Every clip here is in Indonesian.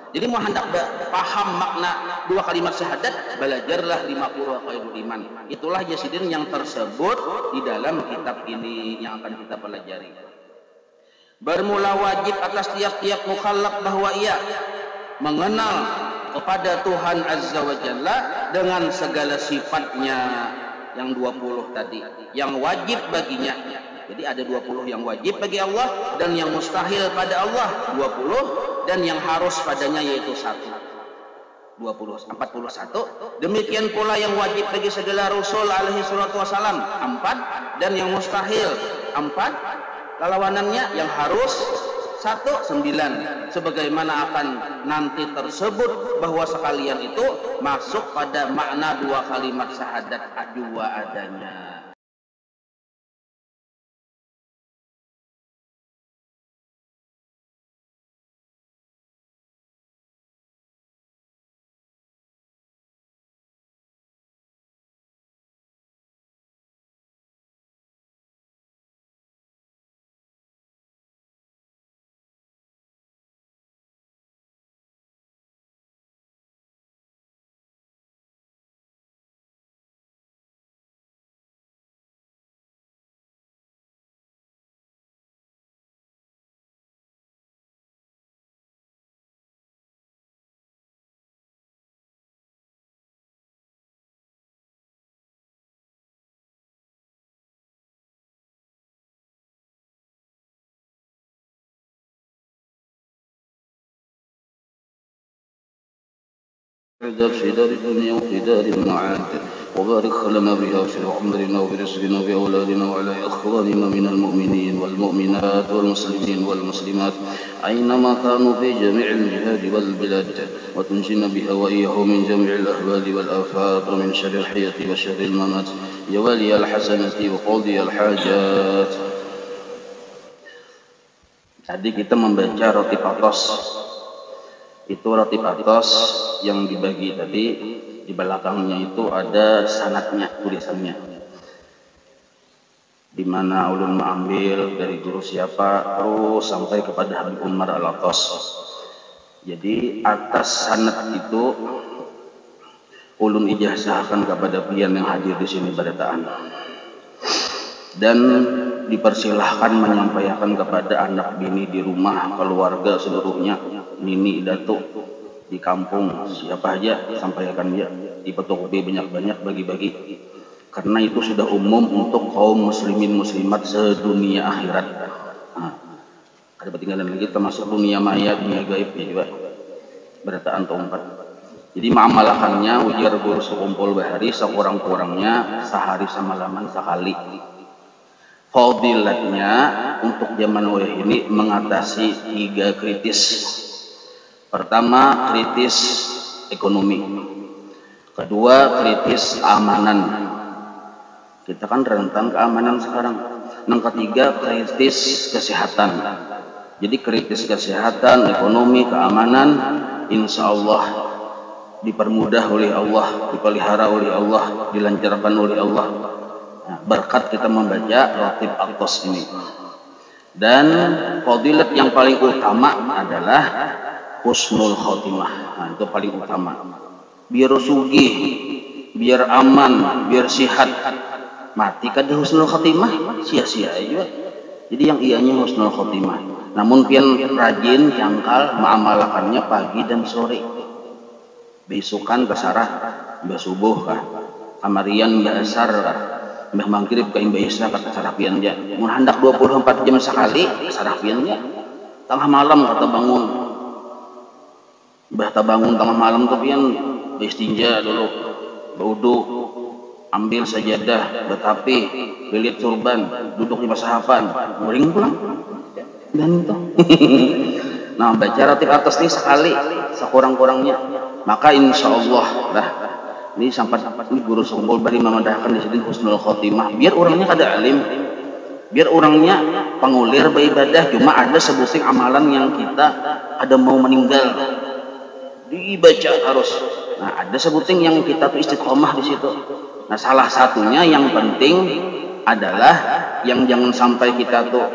Jadi mau hendak paham makna dua kalimat syahadat, belajarlah 50 khairul iman. Itulah jasidin yang tersebut di dalam kitab ini yang akan kita pelajari. Bermula wajib atas tiap-tiap mukallaf bahwa ia mengenal kepada Tuhan Azza wa Jalla dengan segala sifatnya yang 20 tadi, yang wajib baginya. Jadi ada 20 yang wajib bagi Allah dan yang mustahil pada Allah 20 dan yang harus padanya yaitu 1. 41. Demikian pula yang wajib bagi segala Rasul alaihi salatu wasalam 4 dan yang mustahil 4. Lawanannya yang harus 1 9. Sebagaimana akan nanti tersebut bahwa sekalian itu masuk pada makna dua kalimat syahadat dua adanya. في دار الدنيا وفي دار المعاد وبارك لنا بها في عمرنا وبرزقنا وبأولادنا وعلى إخواننا من المؤمنين والمؤمنات والمسلمين والمسلمات أينما كانوا في جميع الجهاد والبلاد وتنجينا بها وإياهم من جميع الأهوال والآفات ومن شر الحياة وشر الممات يا والي الحسنة وقاضي الحاجات. Tadi kita membaca roti patos. Itu roti patos yang dibagi tadi, di belakangnya itu ada sanadnya, tulisannya, di mana ulun mengambil dari guru siapa terus sampai kepada Habib Umar Al-Atas. Jadi atas sanad itu ulun ijazahkan kepada pian yang hadir di sini pada taan, dan dipersilahkan menyampaikan kepada anak bini di rumah, keluarga seluruhnya, nini, datuk, di kampung, siapa aja sampaikan dia, di fotokopi banyak-banyak, bagi-bagi, karena itu sudah umum untuk kaum muslimin muslimat sedunia akhirat. Nah, ada ketinggalan lagi termasuk dunia maya, dunia gaib ya juga berataan tempat. Jadi mengamalkannya ujar guru sekumpul bahari sekurang-kurangnya sehari semalaman sekali. Fadilatnya untuk zaman wayah ini mengatasi 3 kritis. Pertama, kritis ekonomi. Kedua, kritis keamanan. Kita kan rentan keamanan sekarang. Yang ketiga, kritis kesehatan. Jadi kritis kesehatan, ekonomi, keamanan, insya Allah dipermudah oleh Allah, dipelihara oleh Allah, dilancarkan oleh Allah. Berkat kita membaca Ratib Atos ini. Dan fadilat yang paling utama adalah husnul khotimah. Nah, itu paling utama. Biar sugih, biar aman, biar sehat. Mati kada husnul khotimah, sia-sia aja. Jadi yang ianya husnul khotimah. Namun pian rajin, jangkal, mengamalkannya pagi dan sore. Besukan kesarah, mbah subuh kah, kamarian mbah asar kah, mbah maghrib ka imbah isya kata sarapian dia. Mun hendak 24 jam sekali sarapian dia. Tengah malam kata bangun. Mbah ta bangun tengah malam tuh pian istinja dulu. Wudu, ambil sajadah, betapi, lilit surban, duduk di masahapan, muring pulang. Dan itu. Nah, baca Ratib Atas ini sekali sekurang-kurangnya. Maka insya Allah lah. Ini sampai ini guru sekumpul bari memadahkan di sini husnul khotimah. Biar orangnya kada alim, biar orangnya pengulir beribadah, cuma ada sebuting amalan yang kita ada mau meninggal dibaca harus. Nah, ada sebuting yang kita tuh istiqomah di situ. Nah, salah satunya yang penting adalah yang jangan sampai kita tuh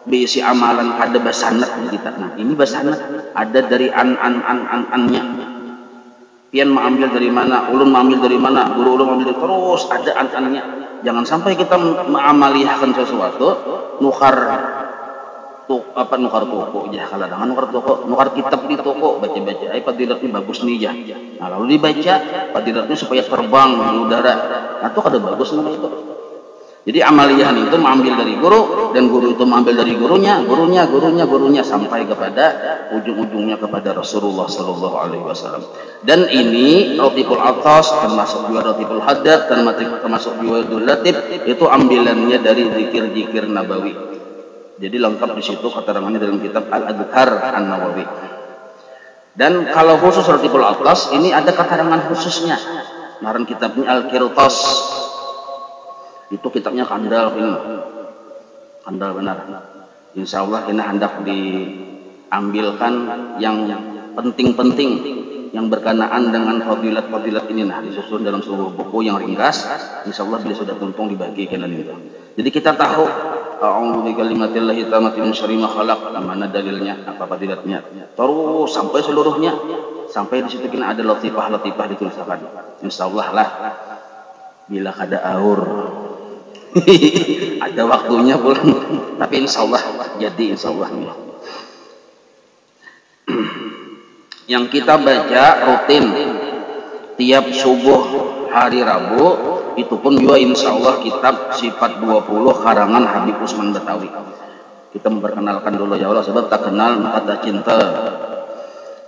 berisi amalan ada basanat kita. Nah, ini basanat ada dari an-nya. Pian mengambil dari mana, ulun mengambil dari mana, guru ulun mengambil dari, terus ada an-nya. Jangan sampai kita mengamaliyahkan sesuatu nukar toko aja, kalau dengan nukar kitab di toko, baca-baca fadilatnya bagus nih ya. Nah, lalu dibaca fadilatnya supaya terbang di udara. Nah, itu kada bagus namanya itu. Jadi amaliyah itu mengambil dari guru, dan guru itu mengambil dari gurunya sampai kepada ujung-ujungnya kepada Rasulullah Sallallahu Alaihi Wasallam. Dan ini Ratibul Atas termasuk juga Ratibul Haddad termasuk juga Latif, itu ambilannya dari zikir-zikir Nabawi. Jadi lengkap di situ keterangannya dalam kitab Al-Adhkar An-Nawawi. Dan kalau khusus Ratibul Atas ini ada keterangan khususnya. Ngaran kitabnya Al-Qirtas. Itu kitabnya kandal ini. Kandal benar. Insya Allah ini hendak diambilkan yang penting-penting yang berkenaan dengan fadilat-fadilat ini. Nah, disusun dalam seluruh buku yang ringkas. Insya Allah bila sudah tuntung dibagikan itu. Jadi kita tahu a'udzu bikalimatillahi tammati min syarri ma khalaq, mana dalilnya, apa fadilatnya. Terus sampai seluruhnya. Sampai di situ kena ada latifah-latifah dituliskan. Insya Allah lah bila kada aur. Ada waktunya pun, tapi insya Allah jadi insya Allah. Yang kita baca rutin tiap subuh hari Rabu itu pun juga insya Allah kitab Sifat 20 karangan Habib Usman Batawi. Kita memperkenalkan dulu ya Allah, sebab tak kenal maka tak cinta.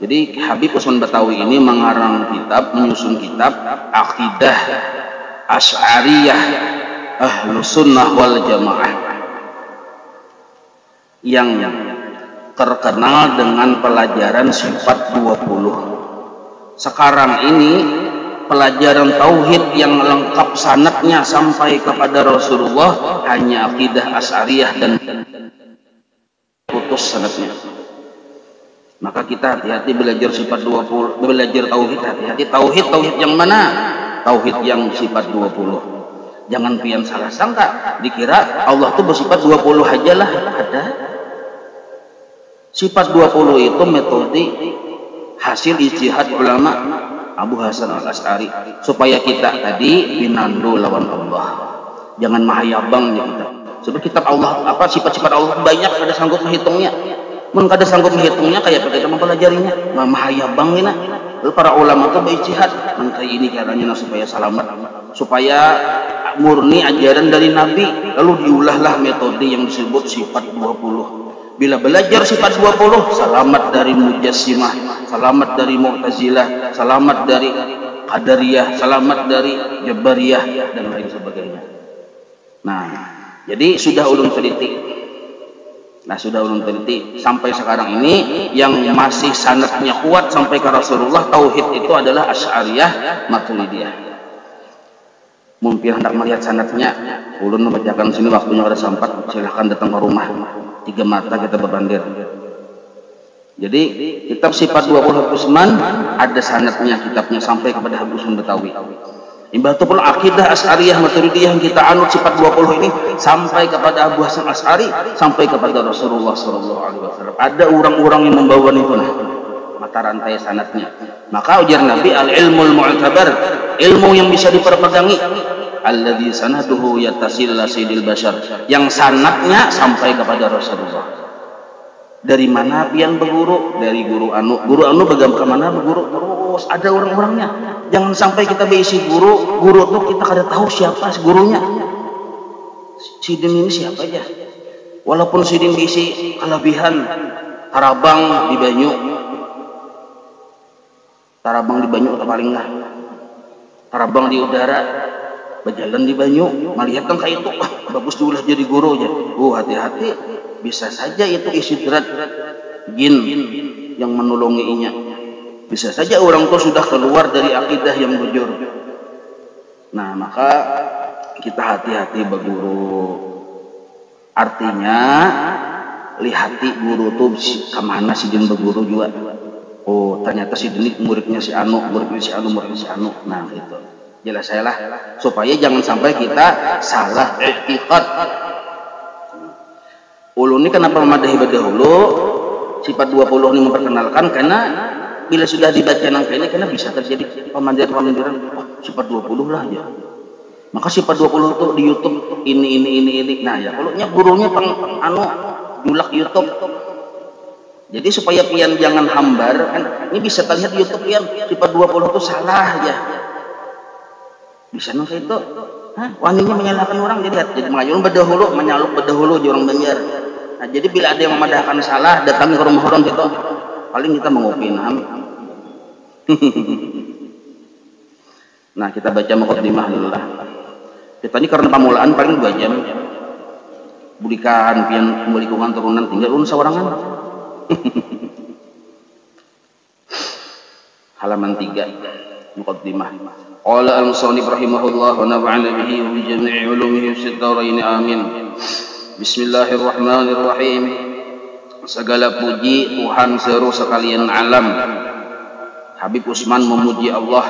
Jadi Habib Usman Batawi ini mengarang kitab, menyusun kitab Aqidah Asy'ariyah Ahlus Sunnah wal Jamaah yang terkenal dengan pelajaran Sifat 20. Sekarang ini pelajaran tauhid yang lengkap sanadnya sampai kepada Rasulullah hanya akidah Asy'ariyah dan putus sanadnya. Maka kita hati-hati belajar Sifat 20, belajar tauhid, hati-hati tauhid yang mana? Tauhid yang Sifat 20. Jangan pian salah sangka dikira Allah tuh bersifat 20 aja lah. Ada Sifat 20 itu metode hasil ijtihad ulama Abu Hasan Al-Asy'ari supaya kita tadi binandu lawan Allah. Jangan mahayabang ya kita. Sebab kitab Allah apa sifat-sifat Allah banyak, kada sanggup menghitungnya. Mun kada sanggup menghitungnya kayak kita mempelajarinya. Mahayabang ini. Lalu para ulama itu berijtihad, mangkai ini caranya supaya selamat, supaya murni ajaran dari Nabi. Lalu diulahlah metode yang disebut Sifat 20. Bila belajar Sifat 20, selamat dari Mujassimah, selamat dari Mu'tazilah, selamat dari Qadariyah, selamat dari Jabariyah dan lain sebagainya. Nah, jadi sudah ulun teliti. Sampai sekarang ini yang masih sanadnya kuat sampai ke Rasulullah tauhid itu adalah Asy'ariyah Maturidiyah. Mungkin hendak melihat sanadnya, ulun membacakan sini waktunya ada sempat, silahkan datang ke rumah. 3 mata kita berbandir. Jadi kitab Sifat 20 Habib Usman ada sanadnya kitabnya sampai kepada Habib Usman Batawi. Ibatul akidah Asy'ariyah Maturidiyah yang kita anut Sifat 20 ini sampai kepada Abu Hasan Asy'ari, sampai kepada Rasulullah Sallallahu Alaihi Wasallam. Ada orang-orang yang membawa itu mata rantai sanadnya. Maka ujar Nabi al-ilmul mu'tabar, ilmu yang bisa diperpegangi. Alladzi sanaduhu yattasil ila sayyidil bashar, yang sanadnya sampai kepada Rasulullah. Dari mana pian berguru? Dari guru anu begam ke mana berguru? Terus ada orang-orangnya. Jangan sampai kita berisi guru tuh kita kada tahu siapa gurunya. Sidin ini siapa aja? Walaupun sidin berisi kelebihan tarabang di Banyu atau paling lah. Tarabang di udara, berjalan di Banyu, melihat kan kayak itu, bagus dulu jadi guru aja. Hati-hati. Bisa saja itu istidrat jin yang menolonginya. Bisa saja orang itu sudah keluar dari akidah yang jujur. Nah, maka kita hati-hati berguru. Artinya lihati guru itu kemana si jin berguru juga. Oh, ternyata si jin muridnya si anu. Nah, itu. Jelas saya lah. Supaya jangan sampai kita salah i'tiqad. Ulun ini kenapa memadahi berdahulu sifat 20 ini memperkenalkan, karena bila sudah dibaca nangka ini karena bisa terjadi pemandiran sifat 20 lah ya. Maka sifat 20 itu di YouTube ini. Nah ya kalau gurunya julak YouTube. Jadi supaya pian jangan hambar kan, ini bisa terlihat di YouTube pian sifat 20 itu salah ya. Bisa nangka itu. Wanginya menyalahkan orang, jadi mengajun berdahulu, menyaluk berdahulu orang Banjar. Nah, jadi bila ada yang memadahkan salah, datangi ke rumah orang gitu, paling kita mengopi. Nah, kita baca muqaddimah dulu lah. Kita ini karena pamulaan paling 2 jam. Budikan pian lingkungan turunan tinggal ulun sawarangan. Halaman 3 muqaddimah. Qala al-musannif rahimahullah wa nafa'ana bihi wa bi jami'i ulumihi fid dharain amin. Bismillahirrahmanirrahim. Segala puji Tuhan seru sekalian alam. Habib Usman memuji Allah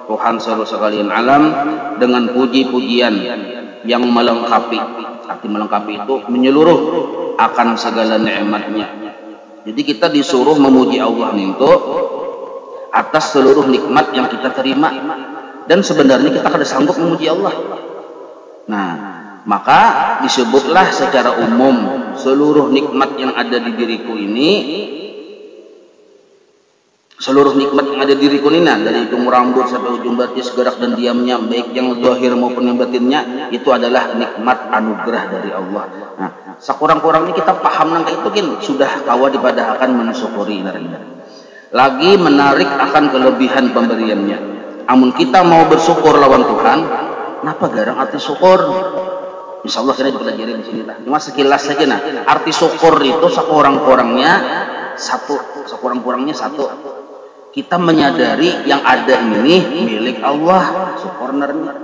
Tuhan seru sekalian alam dengan puji-pujian yang melengkapi. Arti melengkapi itu menyeluruh akan segala nikmatnya. Jadi kita disuruh memuji Allah itu atas seluruh nikmat yang kita terima. Dan sebenarnya kita kada sanggup memuji Allah. Nah, maka disebutlah secara umum seluruh nikmat yang ada di diriku ini, seluruh nikmat yang ada di diriku ini, dari ujung rambut sampai ujung batis, gerak dan diamnya, baik yang zahir maupun yang batinnya, itu adalah nikmat anugerah dari Allah. Nah, sekurang-kurangnya kita paham nangka itu kan sudah kawa dipadahkan mensyukuri. Lagi menarik akan kelebihan pemberiannya. Amun kita mau bersyukur lawan Tuhan, kenapa garang arti syukur? Insya Allah kita dipelajari di sini lah. Cuma sekilas saja nah. Arti syukur itu sekurang-kurangnya satu. Kita menyadari yang ada ini milik Allah. Syukur narnya.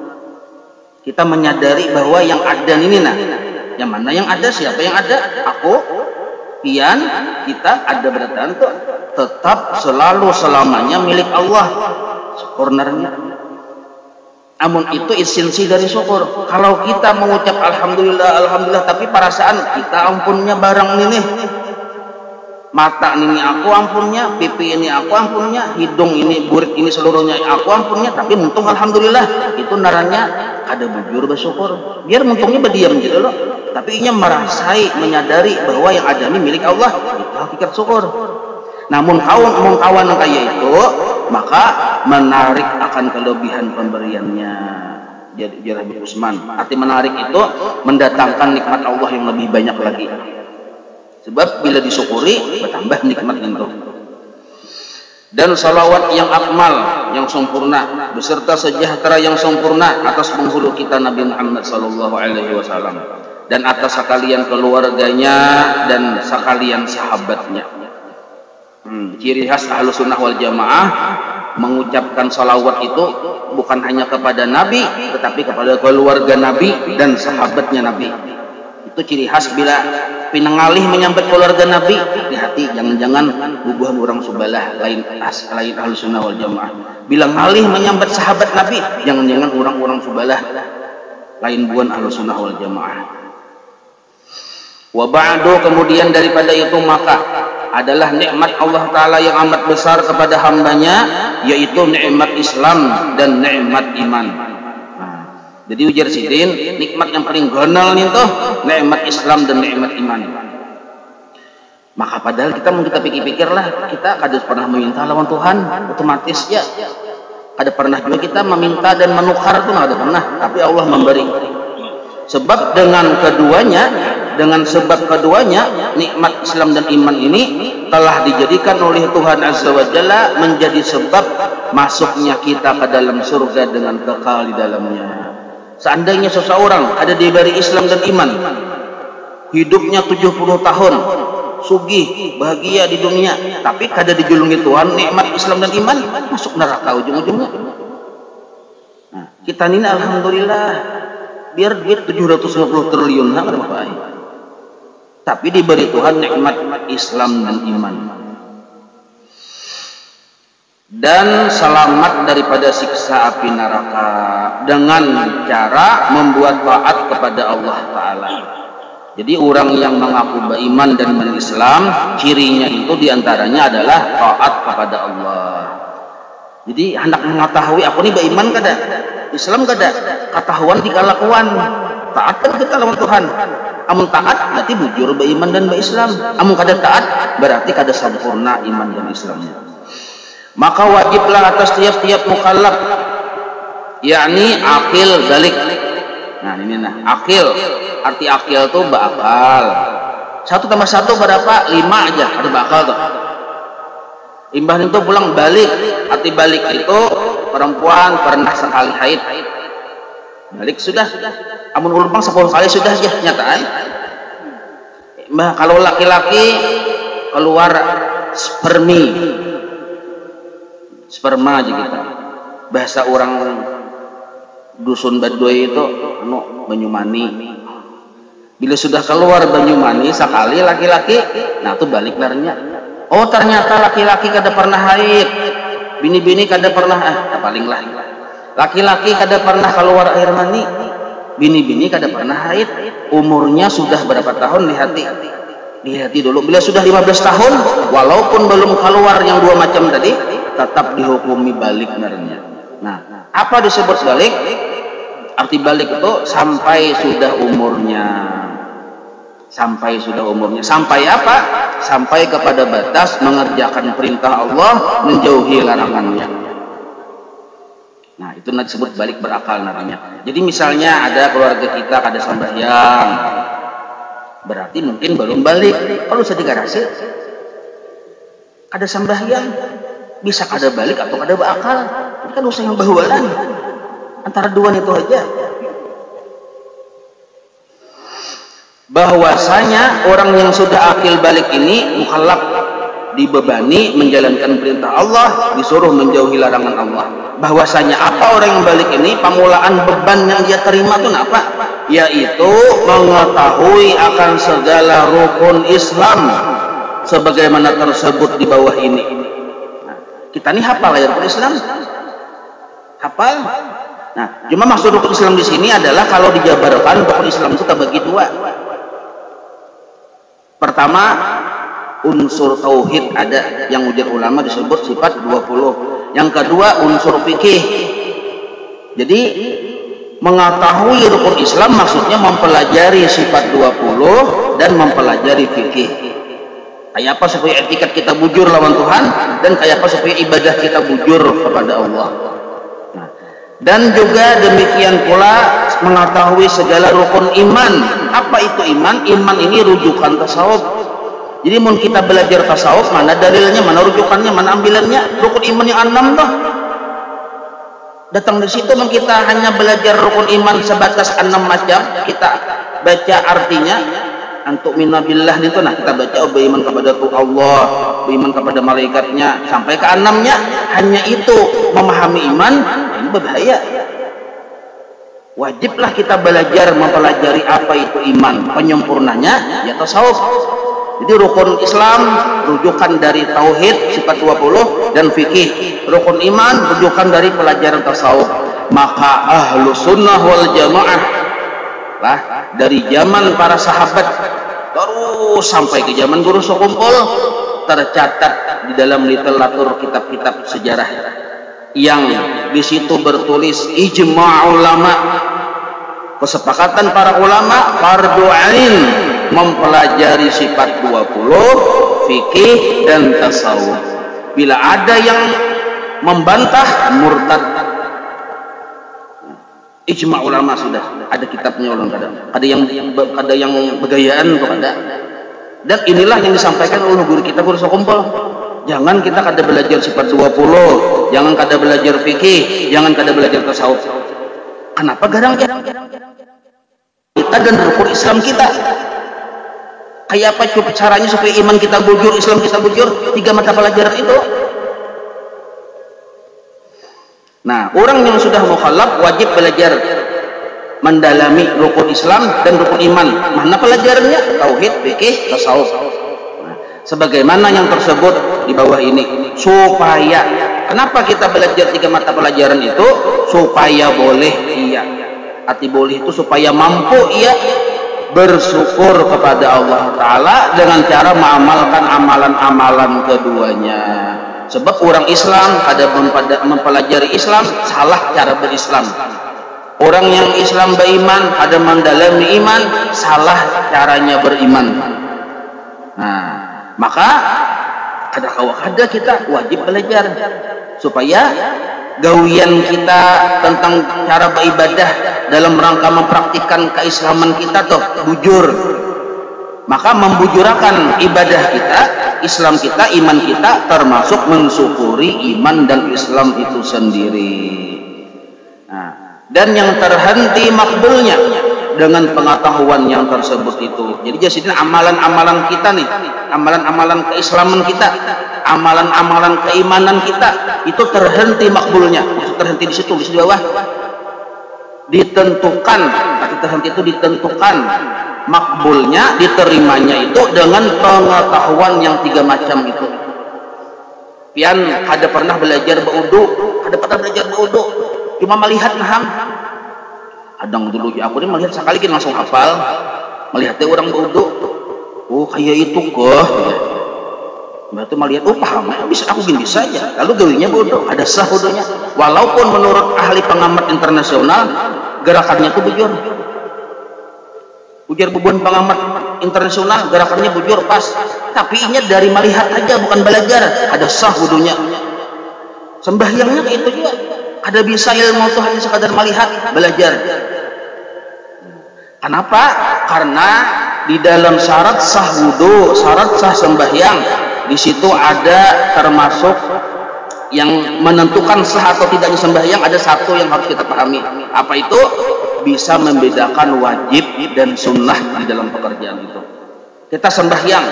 Kita menyadari bahwa yang ada ini nah. Yang mana yang ada? Siapa yang ada? Aku, pian, kita ada berarti tetap selalu selamanya milik Allah. Syukurnya. Namun itu esensi dari syukur. Kalau kita mengucap alhamdulillah, tapi perasaan kita ampunnya barang ini, mata ini aku ampunnya, pipi ini aku ampunnya, hidung ini, burik ini seluruhnya aku ampunnya, tapi muntung alhamdulillah, itu naranya kada bujur bersyukur. Biar muntungnya berdiam gitu loh, tapi inya merasai, menyadari bahwa yang ada ini milik Allah, itu hakikat syukur. Namun kawan kayak itu, maka menarik akan kelebihan pemberiannya. Jadi Habib Usman, arti menarik itu mendatangkan nikmat Allah yang lebih banyak lagi. Sebab bila disyukuri bertambah nikmat itu. Dan salawat yang akmal, yang sempurna, beserta sejahtera yang sempurna atas penghulu kita Nabi Muhammad sallallahu alaihi wasallam dan atas sekalian keluarganya dan sekalian sahabatnya. Ciri khas Ahlus Sunnah wal Jamaah mengucapkan salawat itu bukan hanya kepada Nabi, tetapi kepada keluarga Nabi dan sahabatnya Nabi. Itu ciri khas bila pinengalih menyambut keluarga Nabi di hati, jangan-jangan bubuhan orang subalah lain Ahlus Sunnah wal Jamaah. Bila ngalih menyambut sahabat Nabi, jangan-jangan orang-orang subalah lain buan Ahlus Sunnah wal Jamaah. Wa ba'du, kemudian daripada itu maka adalah nikmat Allah Ta'ala yang amat besar kepada hambanya, yaitu nikmat Islam dan nikmat iman. Nah, jadi ujar sidin, nikmat yang paling gonal nih tuh nikmat Islam dan nikmat iman. Maka padahal kita pikir-pikir lah, kita kada pernah meminta lawan Tuhan, otomatis ya kada pernah juga kita meminta dan menukar tuh kada pernah, tapi Allah memberi. Sebab dengan sebab keduanya nikmat Islam dan iman ini telah dijadikan oleh Tuhan Azza wa Jalla menjadi sebab masuknya kita ke dalam surga dengan kekal di dalamnya. Seandainya seseorang ada diberi Islam dan iman, hidupnya 70 tahun, sugih, bahagia di dunia, tapi kada dijulungi Tuhan nikmat Islam dan iman, masuk neraka ujung-ujungnya. Nah, kita ini alhamdulillah biar duit 750 triliun lah apa tapi diberi Tuhan nikmat Islam dan iman dan selamat daripada siksa api neraka dengan cara membuat taat kepada Allah Ta'ala. Jadi orang yang mengaku beriman dan berislam, cirinya itu diantaranya adalah taat kepada Allah. Jadi hendak mengetahui aku ini beriman kada, Islam kada, ketahuan di kelakuan. Taat kan kita lawan Tuhan. Amun taat berarti bujur beriman dan berislam. Amun kada taat berarti kada sempurna iman dan Islamnya. Maka wajiblah atas tiap-tiap mukallaf, yakni akil balik. Nah ini akil. Arti akil tuh berakal. 1 tambah 1 berapa? 5 aja. Ada bakal tuh. Imbah itu pulang balik. Arti balik itu perempuan pernah sekali haid. Balik sudah. Amun ulupang 10 kali sudah aja nyataan. Imbah kalau laki-laki keluar sperma aja kita. Bahasa orang dusun Baduy itu Banyumani. Bila sudah keluar Banyumani sekali laki-laki, nah itu balik larinya. Oh ternyata laki-laki kada pernah haid, bini-bini kada pernah paling lah. Laki-laki kada pernah keluar air mani, bini-bini kada pernah haid. Umurnya sudah berapa tahun lihati dulu. Bila sudah 15 tahun, walaupun belum keluar yang 2 macam tadi, tetap dihukumi balik larinya. Nah, apa disebut balik? Arti balik itu sampai sudah umurnya. Sampai apa? Sampai kepada batas mengerjakan perintah Allah, menjauhi larangannya. Nah itu disebut balik berakal namanya. Jadi misalnya ada keluarga kita kada sembahyang, berarti mungkin belum balik. Kalau usah digarasi kada sembahyang, bisa kada balik atau kada berakal. Ini kan usaha yang bahualan. Antara dua itu aja. Bahwasanya orang yang sudah akil balik ini mukallaf, dibebani menjalankan perintah Allah, disuruh menjauhi larangan Allah. Bahwasanya apa orang yang balik ini, pamulaan beban yang dia terima itu apa? Yaitu mengetahui akan segala rukun Islam sebagaimana tersebut di bawah ini. Nah, kita ini hafal ya rukun Islam? Hafal? Nah, cuma maksud rukun Islam di sini adalah kalau dijabarkan rukun Islam itu terbagi 2. Pertama, unsur tauhid ada yang ujar ulama disebut sifat 20. Yang kedua, unsur fikih. Jadi mengetahui rukun Islam maksudnya mempelajari sifat 20 dan mempelajari fikih. Kayak apa supaya etikat kita bujur lawan Tuhan, dan kayak apa supaya ibadah kita bujur kepada Allah. Dan juga demikian pula mengetahui segala rukun iman. Apa itu iman? Iman ini rujukan tasawuf. Jadi mun kita belajar tasawuf, mana dalilnya, mana rujukannya, mana ambilannya? Rukun iman yang 6 tuh. Datang di situ kita hanya belajar rukun iman sebatas 6 macam. Kita baca artinya, antuk minabillah itu, nah kita baca beriman kepada Allah, beriman kepada malaikatnya, sampai ke 6-nya. Hanya itu memahami iman, ini berbahaya. Wajiblah kita belajar mempelajari apa itu iman. Penyempurnanya ya tasawuf. Jadi rukun Islam rujukan dari tauhid sifat 20 dan fikih. Rukun iman rujukan dari pelajaran tasawuf. Maka ahlu sunnah wal jamaah lah dari zaman para sahabat terus sampai ke zaman guru sekumpul tercatat di dalam literatur kitab-kitab sejarah yang di situ bertulis ijma' ulama, kesepakatan para ulama fardu ain mempelajari sifat 20, fikih dan tasawuf. Bila ada yang membantah, murtad. Ijma' ulama sudah ada kitabnya ulama, ada yang begayaan tuh ada. Dan inilah yang disampaikan oleh guru kita guru sekumpul. Jangan kita kada belajar sifat 20, jangan kada belajar fikih, jangan kada belajar tasawuf. Kenapa garang kita dan rukun Islam kita? Kayak apa caranya supaya iman kita bujur, Islam kita bujur? 3 mata pelajaran itu. Nah, orang yang sudah mukallaf wajib belajar mendalami rukun Islam dan rukun iman. Mana pelajarannya? Tauhid, fikih, tasawuf. Sebagaimana yang tersebut di bawah ini, supaya kenapa kita belajar 3 mata pelajaran itu? Supaya boleh iya. Arti boleh itu supaya mampu iya bersyukur kepada Allah Ta'ala dengan cara mengamalkan amalan-amalan keduanya. Sebab orang Islam pada mempelajari Islam salah cara berislam. Orang yang Islam beriman ada mendalami iman salah caranya beriman. Nah, maka kada kita wajib belajar supaya gawian kita tentang cara beribadah dalam rangka mempraktikkan keislaman kita tuh bujur. Maka membujurakan ibadah kita, Islam kita, iman kita termasuk mensyukuri iman dan Islam itu sendiri. Nah, dan yang terhenti makbulnya dengan pengetahuan yang tersebut itu. Jadi jadi amalan-amalan kita nih, amalan-amalan keislaman kita, amalan-amalan keimanan kita itu terhenti makbulnya. Terhenti di situ, di bawah. Ditentukan, kata terhenti itu ditentukan. Makbulnya, diterimanya itu dengan pengetahuan yang 3 macam itu. Pian kada pernah belajar berwudu, cuma melihat naham. Adang dulu aku ini melihat sekali langsung hafal. Melihatnya orang berwudu, oh kayak itu kok. Berarti melihat, oh paham, bisa aku gini saja. Lalu gawinya berwudu, ada sah wudunya. Walaupun menurut ahli pengamat internasional gerakannya itu bujur. Ujar bubuan pengamat internasional gerakannya bujur pas, tapi ini dari melihat aja bukan belajar, ada sah wudunya. Sembahyangnya kayak itu juga, ada bisa ilmu tuh hanya sekadar melihat, belajar. Kenapa? Karena di dalam syarat sah wudu, syarat sah sembahyang, di situ ada termasuk yang menentukan sah atau tidaknya sembahyang, ada satu yang harus kita pahami. Apa itu? Bisa membedakan wajib dan sunnah di dalam pekerjaan itu. Kita sembahyang,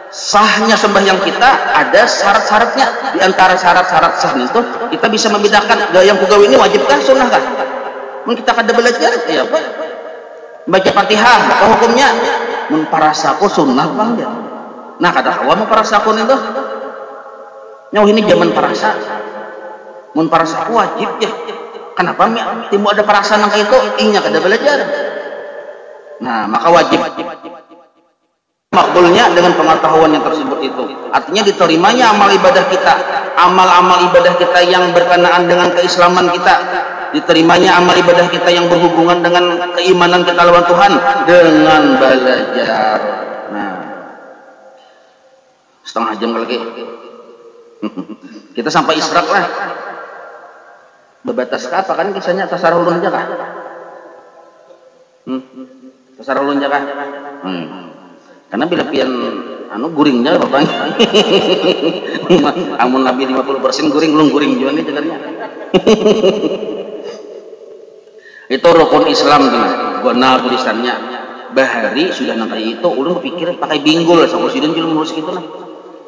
sahnya sembahyang kita ada syarat-syaratnya. Di antara syarat-syarat sah itu kita bisa membedakan yang kugawi ini wajibkah sunnahkah. Mungkin kita kada belajar ya apa? Baca Fatihah, apa hukumnya? Mun parasaku sunnah bang ya. Nah kada awam parasaku itu. Nyauh ini zaman parasa. Mun parasaku wajib ya. Kenapa timbul ada perasaan kayak itu? Inya kada belajar. Nah, maka wajib makbulnya dengan pengetahuan yang tersebut itu. Artinya diterimanya amal ibadah kita, amal-amal ibadah kita yang berkenaan dengan keislaman kita, diterimanya amal ibadah kita yang berhubungan dengan keimanan kita lawan Tuhan dengan belajar. Nah, setengah jam lagi. Kita sampai israk lah. Bebatas apa kan kisahnya tasarulun aja kah? Tasarulun aja kah? Karena bila pian guringnya bapak. Amun nabi 50% guring, belum guring juga nih cegarnya. Itu rukun Islam tuh, gona tulisannya. Bahari sudah nanti itu, ulun pikir pakai binggul, sama sidin juga menulis gitu lah.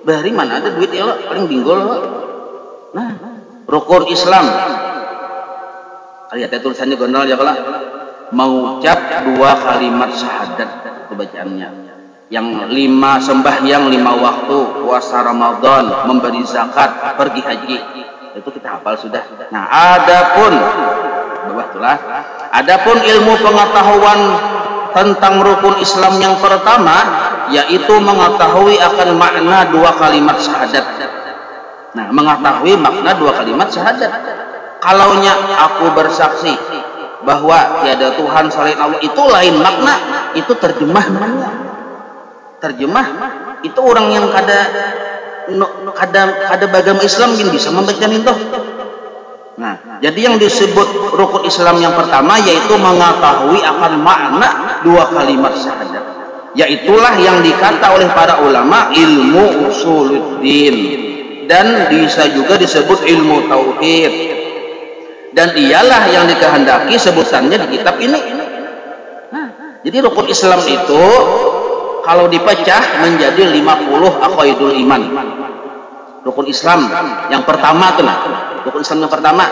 Bahari mana ada duit ya, paling binggul. Nah, rukun Islam. Lihat tulisannya gondol ya kalau mengucap 2 kalimat syahadat itu bacaannya. Yang 5 sembahyang 5 waktu, puasa Ramadan, memberi zakat, pergi haji. Itu kita hafal sudah. Nah, adapun ilmu pengetahuan tentang rukun Islam yang pertama yaitu mengetahui akan makna 2 kalimat syahadat. Nah, mengetahui makna 2 kalimat syahadat. Kalaunya aku bersaksi bahwa tiada Tuhan selain Allah, itu lain makna, itu terjemah namanya. Terjemah itu orang yang kada bagama Islam bisa membaca itu. Nah, jadi yang disebut rukun Islam yang pertama yaitu mengetahui akan makna 2 kalimat syahadat. Yaitulah yang dikata oleh para ulama ilmu usuluddin dan bisa juga disebut ilmu tauhid. Dan ialah yang dikehendaki sebutannya di kitab ini. Nah, jadi rukun Islam itu kalau dipecah menjadi 50 aqaidul iman. Rukun Islam yang pertama tuh, rukun Islam yang pertama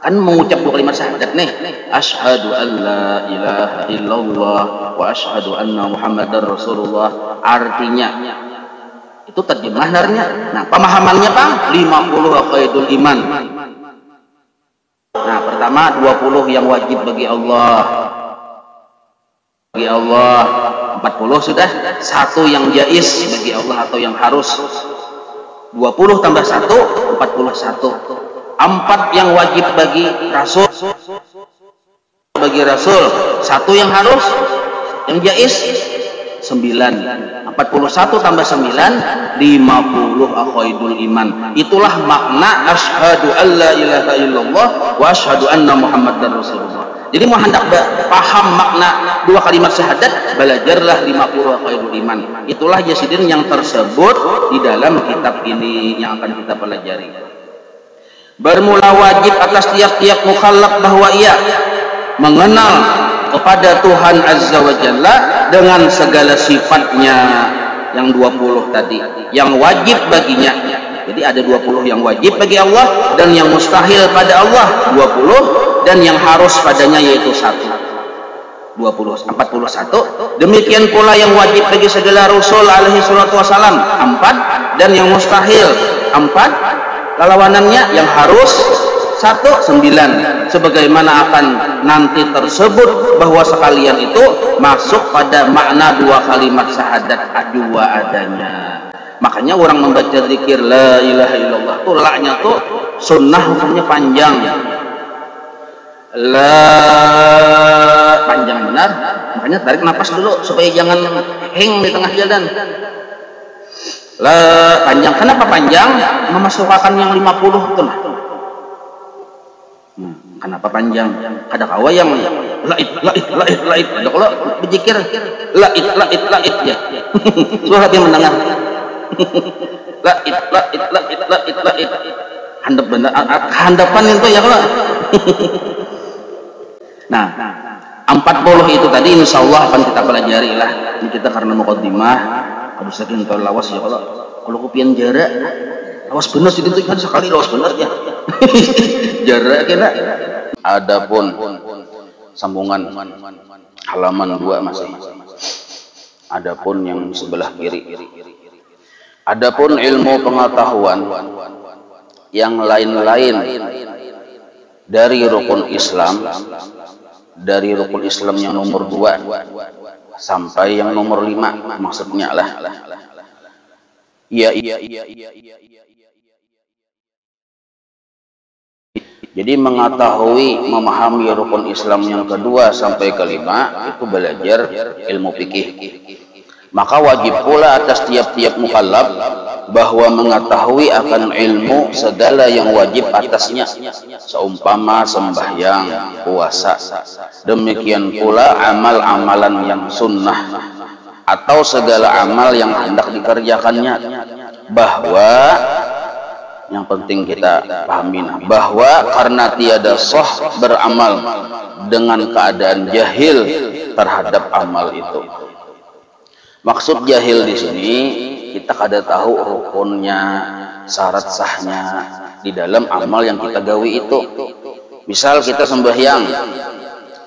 kan mengucap 2 kalimat syahadat nih. Asyhadu an la ilaha illallah wa asyhadu anna Muhammadar Rasulullah. Artinya itu terjemahannya. Nah, pemahamannya Bang 50 aqaidul iman. Nah, pertama 20 yang wajib bagi Allah. bagi Allah. 40 sudah. 1 yang jaiz bagi Allah atau yang harus. 20 tambah 1, 41. 4 yang wajib bagi Rasul. Bagi Rasul. 1 yang harus, yang jaiz 9. 41 tambah 9, 50 aqaidul iman. Itulah makna asyhadu alla ilaha illallah wa asyhadu anna muhammadar rasulullah. Jadi mau hendak paham makna 2 kalimat syahadat, belajarlah 50 aqaidul iman. Itulah Yasidin yang tersebut di dalam kitab ini yang akan kita pelajari. Bermula wajib atas tiap-tiap mukallaf bahwa ia mengenal kepada Tuhan Azza wa Jalla dengan segala sifatnya yang 20 tadi, yang wajib baginya. Jadi ada 20 yang wajib bagi Allah dan yang mustahil pada Allah 20, dan yang harus padanya yaitu 1. 41. Demikian pula yang wajib bagi segala Rasul alaihi salatu wasalam 4, dan yang mustahil 4, lawanannya yang harus 9, sebagaimana akan nanti tersebut bahwa sekalian itu masuk pada makna 2 kalimat syahadat dua adanya. Makanya orang membaca zikir la ilaha illallah tuh la-nya tuh sunnah hukumnya panjang. La panjang benar, makanya tarik nafas dulu supaya jangan hang di tengah jalan. La panjang. Kenapa panjang? Memasukkan yang 50 tuh. Kenapa panjang? Ada kawa yang laid. Ada kalau berzikir laid ya. Suara dia mendengar. Laid. Handap benar. Handapan itu ya kalau. Nah, 40 itu tadi insya Allah akan kita pelajari lah. Ini kita karena muqaddimah. Kalau saking tahu lawas ya kalau kopian jarak. Lawas benar sih itu kan sekali lawas benar ya. Jarak kira. Adapun sambungan halaman 2 masih. Adapun yang sebelah kiri. Adapun ilmu pengetahuan yang lain-lain dari rukun Islam, dari rukun Islam yang nomor 2 sampai yang nomor 5 maksudnya lah. Jadi mengetahui, memahami rukun Islam yang kedua sampai kelima itu belajar ilmu fikih. Maka wajib pula atas tiap-tiap mukallaf bahwa mengetahui akan ilmu segala yang wajib atasnya, seumpama sembahyang, puasa. Demikian pula amal-amalan yang sunnah atau segala amal yang hendak dikerjakannya. Bahwa yang penting kita pahami bahwa karena tiada sah beramal dengan keadaan jahil terhadap amal itu. Maksud jahil di sini kita kada tahu rukunnya, syarat sahnya di dalam amal yang kita gawi itu. Misal kita sembahyang,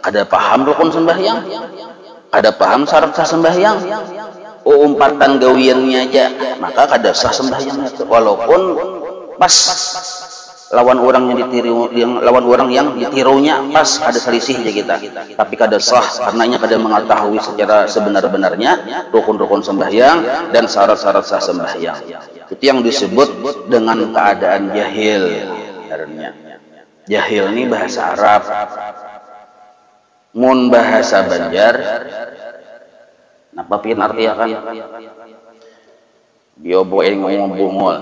kada paham rukun sembahyang, kada paham syarat sah sembahyang. Umpatan gawiannya aja, maka kada sah sembahyangnya itu. Walaupun pas lawan orang yang ditirunya pas ada selisih aja kita, tapi kada sah karenanya kada mengetahui secara sebenar-benarnya rukun-rukun sembahyang dan syarat-syarat sah sembahyang. Itu yang disebut dengan keadaan jahil. Karena jahil ini bahasa Arab, mun bahasa Banjar napa pian arti akan dia boeng ngomong bungol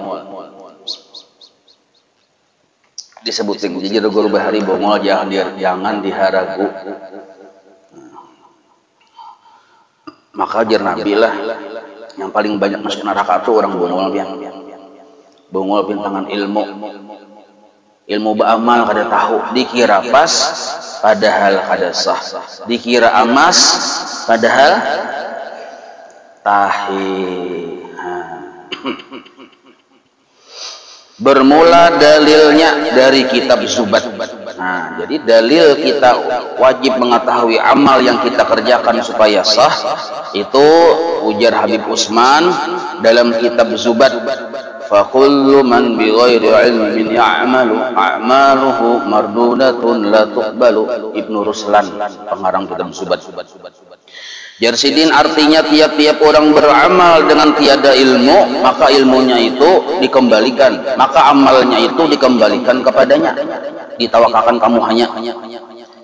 disebutin jadi guru bahari bongol jangan diharagu. Maka jar Nabi lah yang paling banyak masuk neraka itu orang bongol pintangan ilmu beramal kada tahu, dikira pas padahal kada sah, dikira amas padahal tahi. Bermula dalilnya dari kitab Zubat. Nah, jadi dalil kita wajib mengetahui amal yang kita kerjakan supaya sah itu ujar Habib Usman dalam kitab Zubat. Fa kullu man bi ghairi ilmin ya'malu a'maluhu mardudatun la tuqbalu. Ibnu Ruslan pengarang kitab Zubat. Jarsidin artinya tiap-tiap orang beramal dengan tiada ilmu, maka ilmunya itu dikembalikan, maka amalnya itu dikembalikan kepadanya. Ditawakalkan kamu hanya,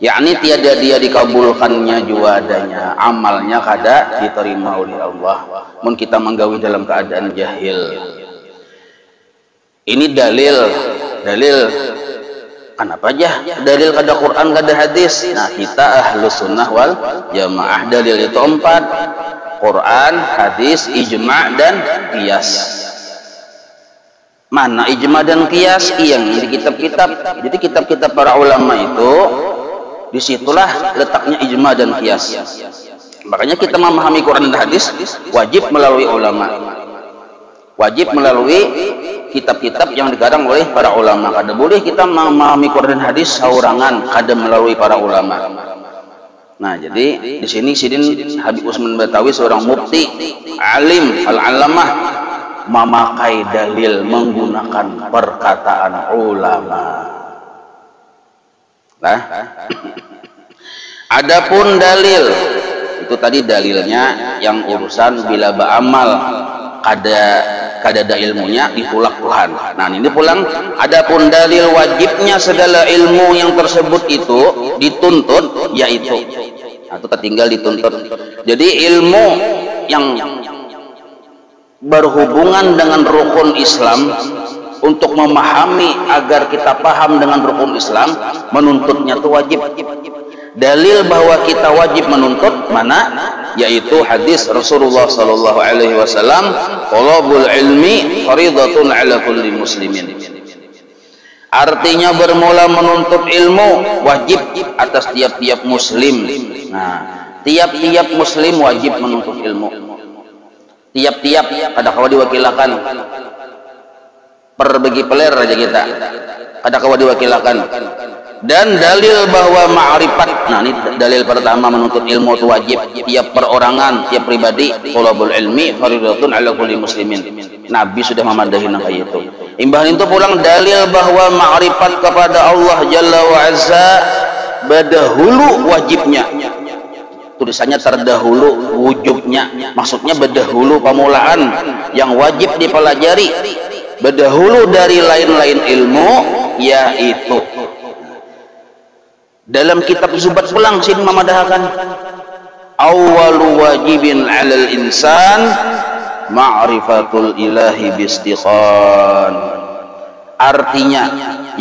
yakni tiada dia dikabulkannya juadanya, amalnya kada diterima oleh Allah. Mun kita menggawi dalam keadaan jahil. Ini dalil kenapa aja dalil kada Quran kada hadis. Nah, kita ahlu sunnah wal jamaah, dalil itu 4: Quran, hadis, ijma' dan qiyas. Mana ijma' dan qiyas? Yang di kitab-kitab. Jadi kitab-kitab para ulama itu disitulah letaknya ijma' dan qiyas. Makanya kita memahami Quran dan hadis wajib melalui ulama, wajib melalui kitab-kitab yang dikarang oleh para ulama. Kada boleh kita memahami Quran dan hadis saurangan, kada melalui para ulama. Nah, jadi di sini Sidin Habib Usman Batawi, seorang mufti alim al-alamah, memakai dalil menggunakan perkataan ulama. Nah, adapun dalil itu tadi dalilnya yang urusan bila beramal kada ada ilmunya ditolak Tuhan. Nah, ini pulang adapun dalil wajibnya segala ilmu yang tersebut itu dituntut, yaitu atau ketinggal dituntut. Jadi ilmu yang berhubungan dengan rukun Islam, untuk memahami agar kita paham dengan rukun Islam, menuntutnya itu wajib. Dalil bahwa kita wajib menuntut mana? Yaitu hadis Rasulullah sallallahu alaihi wasallam, "Thalabul ilmi fardhatun 'ala kulli muslimin." Artinya bermula menuntut ilmu wajib atas tiap-tiap muslim. Nah, tiap-tiap muslim wajib menuntut ilmu. Tiap-tiap kada kawa diwakilakan. Perbagi peler aja kita. Kada kawa diwakilakan. Dan dalil bahwa ma'rifat, nah ini dalil pertama menuntut ilmu itu wajib tiap perorangan, tiap pribadi. Thalabul ilmi fardhatun 'ala kulli muslimin. Nabi sudah memadahi nang kayak itu. Imbahan itu pulang dalil bahwa ma'rifat kepada Allah Jalla wa Azza berdahulu wajibnya. Tulisannya terdahulu wujubnya, maksudnya berdahulu pemulaan yang wajib dipelajari, berdahulu dari lain-lain ilmu, yaitu dalam kitab Zubat pulang sini memadahkan awwalu wajibin 'alal insan ma'rifatul ilahi bistiqan. Artinya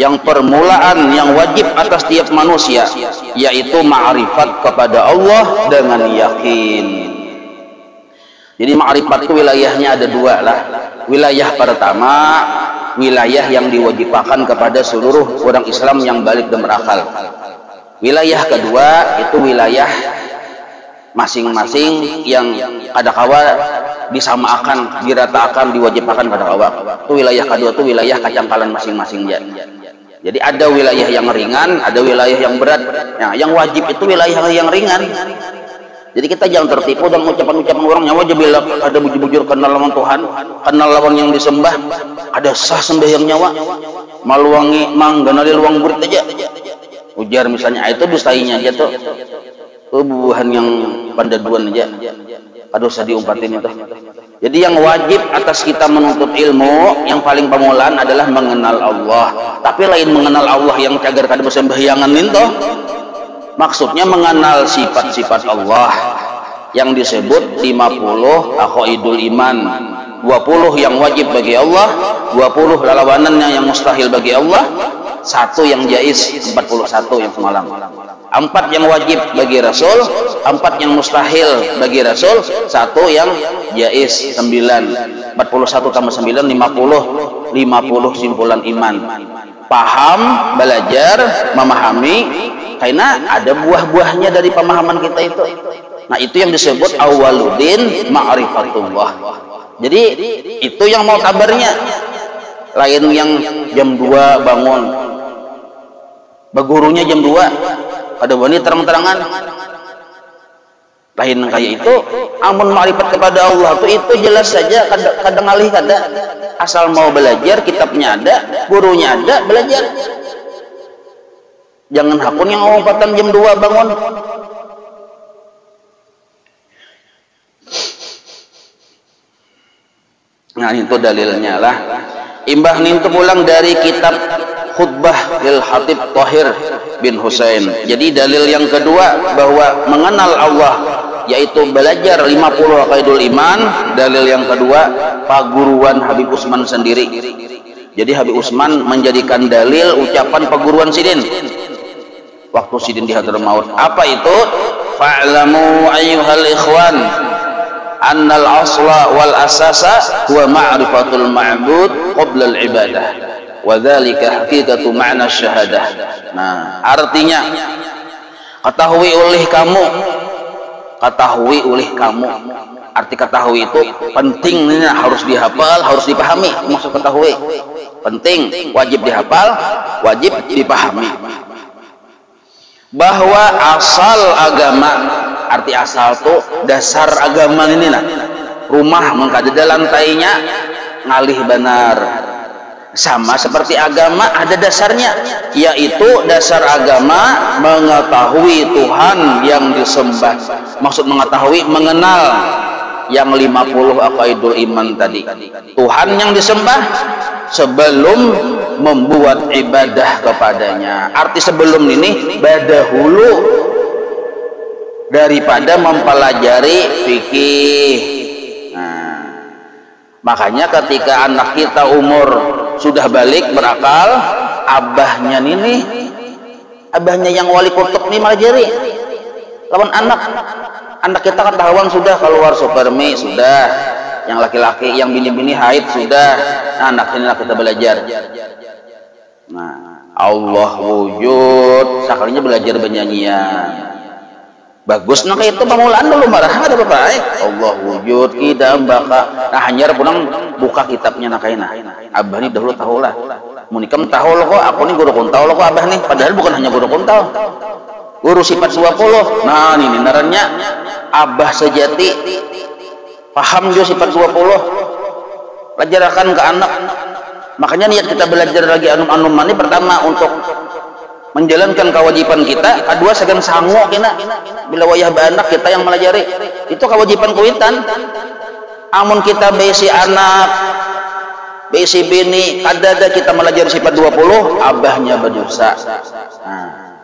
yang permulaan yang wajib atas tiap manusia yaitu ma'rifat kepada Allah dengan yakin. Jadi ma'rifat itu wilayahnya ada dua lah. Wilayah pertama, wilayah yang diwajibkan kepada seluruh orang Islam yang balik dan berakal. Wilayah kedua itu wilayah masing-masing yang kada kawa disamakan, diratakan, diwajibkan pada kawa. Itu wilayah kedua, itu wilayah kacangkalan masing-masing ya. Jadi ada wilayah yang ringan, ada wilayah yang berat. Nah, yang wajib itu wilayah yang ringan. Jadi kita jangan tertipu dengan ucapan-ucapan orang nyawa aja bila ada bujur-bujur kenal lawan Tuhan, kenal lawan yang disembah, ada sah sembahyang nyawa, maluangi mangganali luang murid aja. Ujar misalnya, itu dustainya aja tuh. Bubuhan yang pandaduan aja. Aduh, usah diumpatin itu. Jadi yang wajib atas kita menuntut ilmu yang paling permulaan adalah mengenal Allah. Tapi lain mengenal Allah yang cagar kada bersembahyangan itu. Maksudnya mengenal sifat-sifat Allah yang disebut 50 aqaidul iman. 20 yang wajib bagi Allah, 20 lalawanannya yang mustahil bagi Allah, 1 yang jaiz, 41 yang semalam. 4 yang wajib bagi Rasul, 4 yang mustahil bagi Rasul, 1 yang jaiz, 9. 41 tambah 9, 50 simpulan iman. Paham, belajar, memahami, karena ada buah-buahnya dari pemahaman kita itu. Nah, itu yang disebut awwaluddin ma'rifatullah. Jadi itu yang mau kabarnya. Lain yang jam 2 bangun, begurunya jam 2, ada wani terang-terangan. Lain kayak itu, amun ma'rifat kepada Allah itu jelas saja, kadang alih kada. Asal mau belajar, kitabnya ada, gurunya ada, belajar. Jangan hakun yang umpatan jam 2 bangun. Nah itu dalilnya lah. Imbah nintu pulang dari kitab Khutbah lil Hatib Thahir bin Husain. Jadi dalil yang kedua bahwa mengenal Allah yaitu belajar 50 aqaidul iman. Dalil yang kedua paguruan Habib Utsman sendiri. Jadi Habib Utsman menjadikan dalil ucapan paguruan Sidin waktu Sidin di Hadramaut. Apa itu? Fa'lamu ayyuhal ikhwan annal asla wal asasa huwa ma'rifatul ma'bud qabla al ibadah wa dzalika haqiqatu ma'na syahadah. Nah, artinya ketahui oleh kamu. Arti ketahui itu penting, harus dihafal, harus dipahami. Maksud ketahui penting, wajib dihafal, wajib dipahami. Bahwa asal agama, arti asal tuh dasar agama ini nah. Rumah mengkadeda lantainya ngalih benar. Sama seperti agama ada dasarnya, yaitu dasar agama mengetahui Tuhan yang disembah. Maksud mengetahui, mengenal yang 50 aqaidul iman tadi. Tuhan yang disembah sebelum membuat ibadah kepadanya. Arti sebelum ini dahulu daripada mempelajari fikih. Nah, makanya ketika anak kita umur sudah balik berakal, abahnya yang wali kutub nih melajari lawan anak kita ketahuan sudah keluar sperma, sudah yang laki-laki, yang bini-bini haid sudah. Nah, anak ini kita belajar. Nah, Allah wujud, sekalinya belajar bernyanyian. Bagus, nah kayak itu pamulaan dulu marah ada baik. Allah wujud kita baka. Nah hanyar punang buka kitabnya nakaina. Abah ini dahulu tahu lah. Munikam tahu lo kok, aku nih guru kuntau lo kok abah nih. Padahal bukan hanya guru kuntau, guru sifat 20. Nah ini narannya abah sejati. Paham juga sifat 20. Pelajarkan ke anak. Makanya niat kita belajar lagi anum-anum ini pertama untuk menjalankan kewajiban kita, kedua segan sangu kena bila wayah anak kita yang melajari itu kewajiban kuitan. Amun kita besi anak besi bini kadada kita melajari sifat 20, abahnya berdosa. Nah,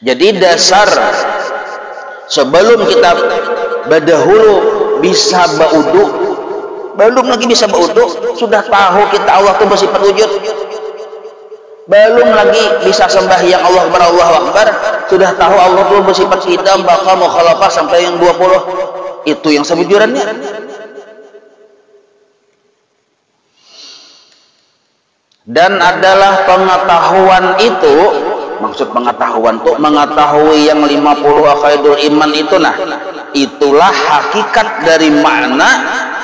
jadi dasar sebelum kita berdahulu bisa baudu, belum lagi bisa baudu sudah tahu kita Allah itu bersifat wujud, belum lagi bisa sembahyang Allah Akbar, Allah Akbar, sudah tahu Allah itu bersifat hidam, bakal mukhalafah sampai yang 20. Itu yang sebujurannya. Dan adalah pengetahuan itu, maksud pengetahuan itu mengetahui yang 50 aqaidul iman itu. Nah, itulah hakikat dari makna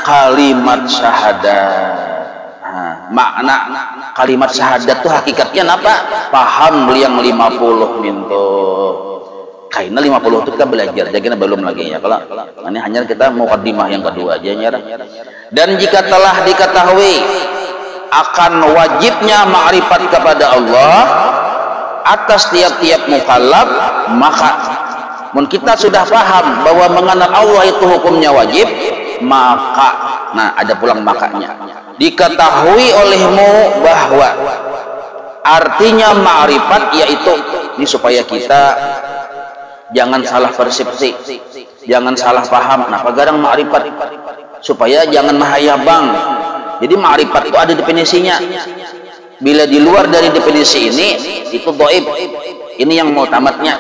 kalimat syahadat. Makna kalimat syahadat itu hakikatnya apa? Paham yang 50 minto. Karena 50 itu kita belajar, jadi belum lagi ya. Kalau ini hanya kita mukaddimah yang kedua aja ya. Dan jika telah diketahui akan wajibnya ma'rifat kepada Allah atas tiap-tiap mukallaf, maka kita sudah paham bahwa mengenal Allah itu hukumnya wajib, maka nah ada pulang makanya diketahui olehmu bahwa artinya ma'rifat yaitu ini supaya kita jangan salah persepsi, jangan salah paham. Nah, pagarang ma'rifat supaya jangan mahayabang. Jadi ma'rifat itu ada definisinya. Bila di luar dari definisi ini itu dhaif. Ini yang mu'tamadnya.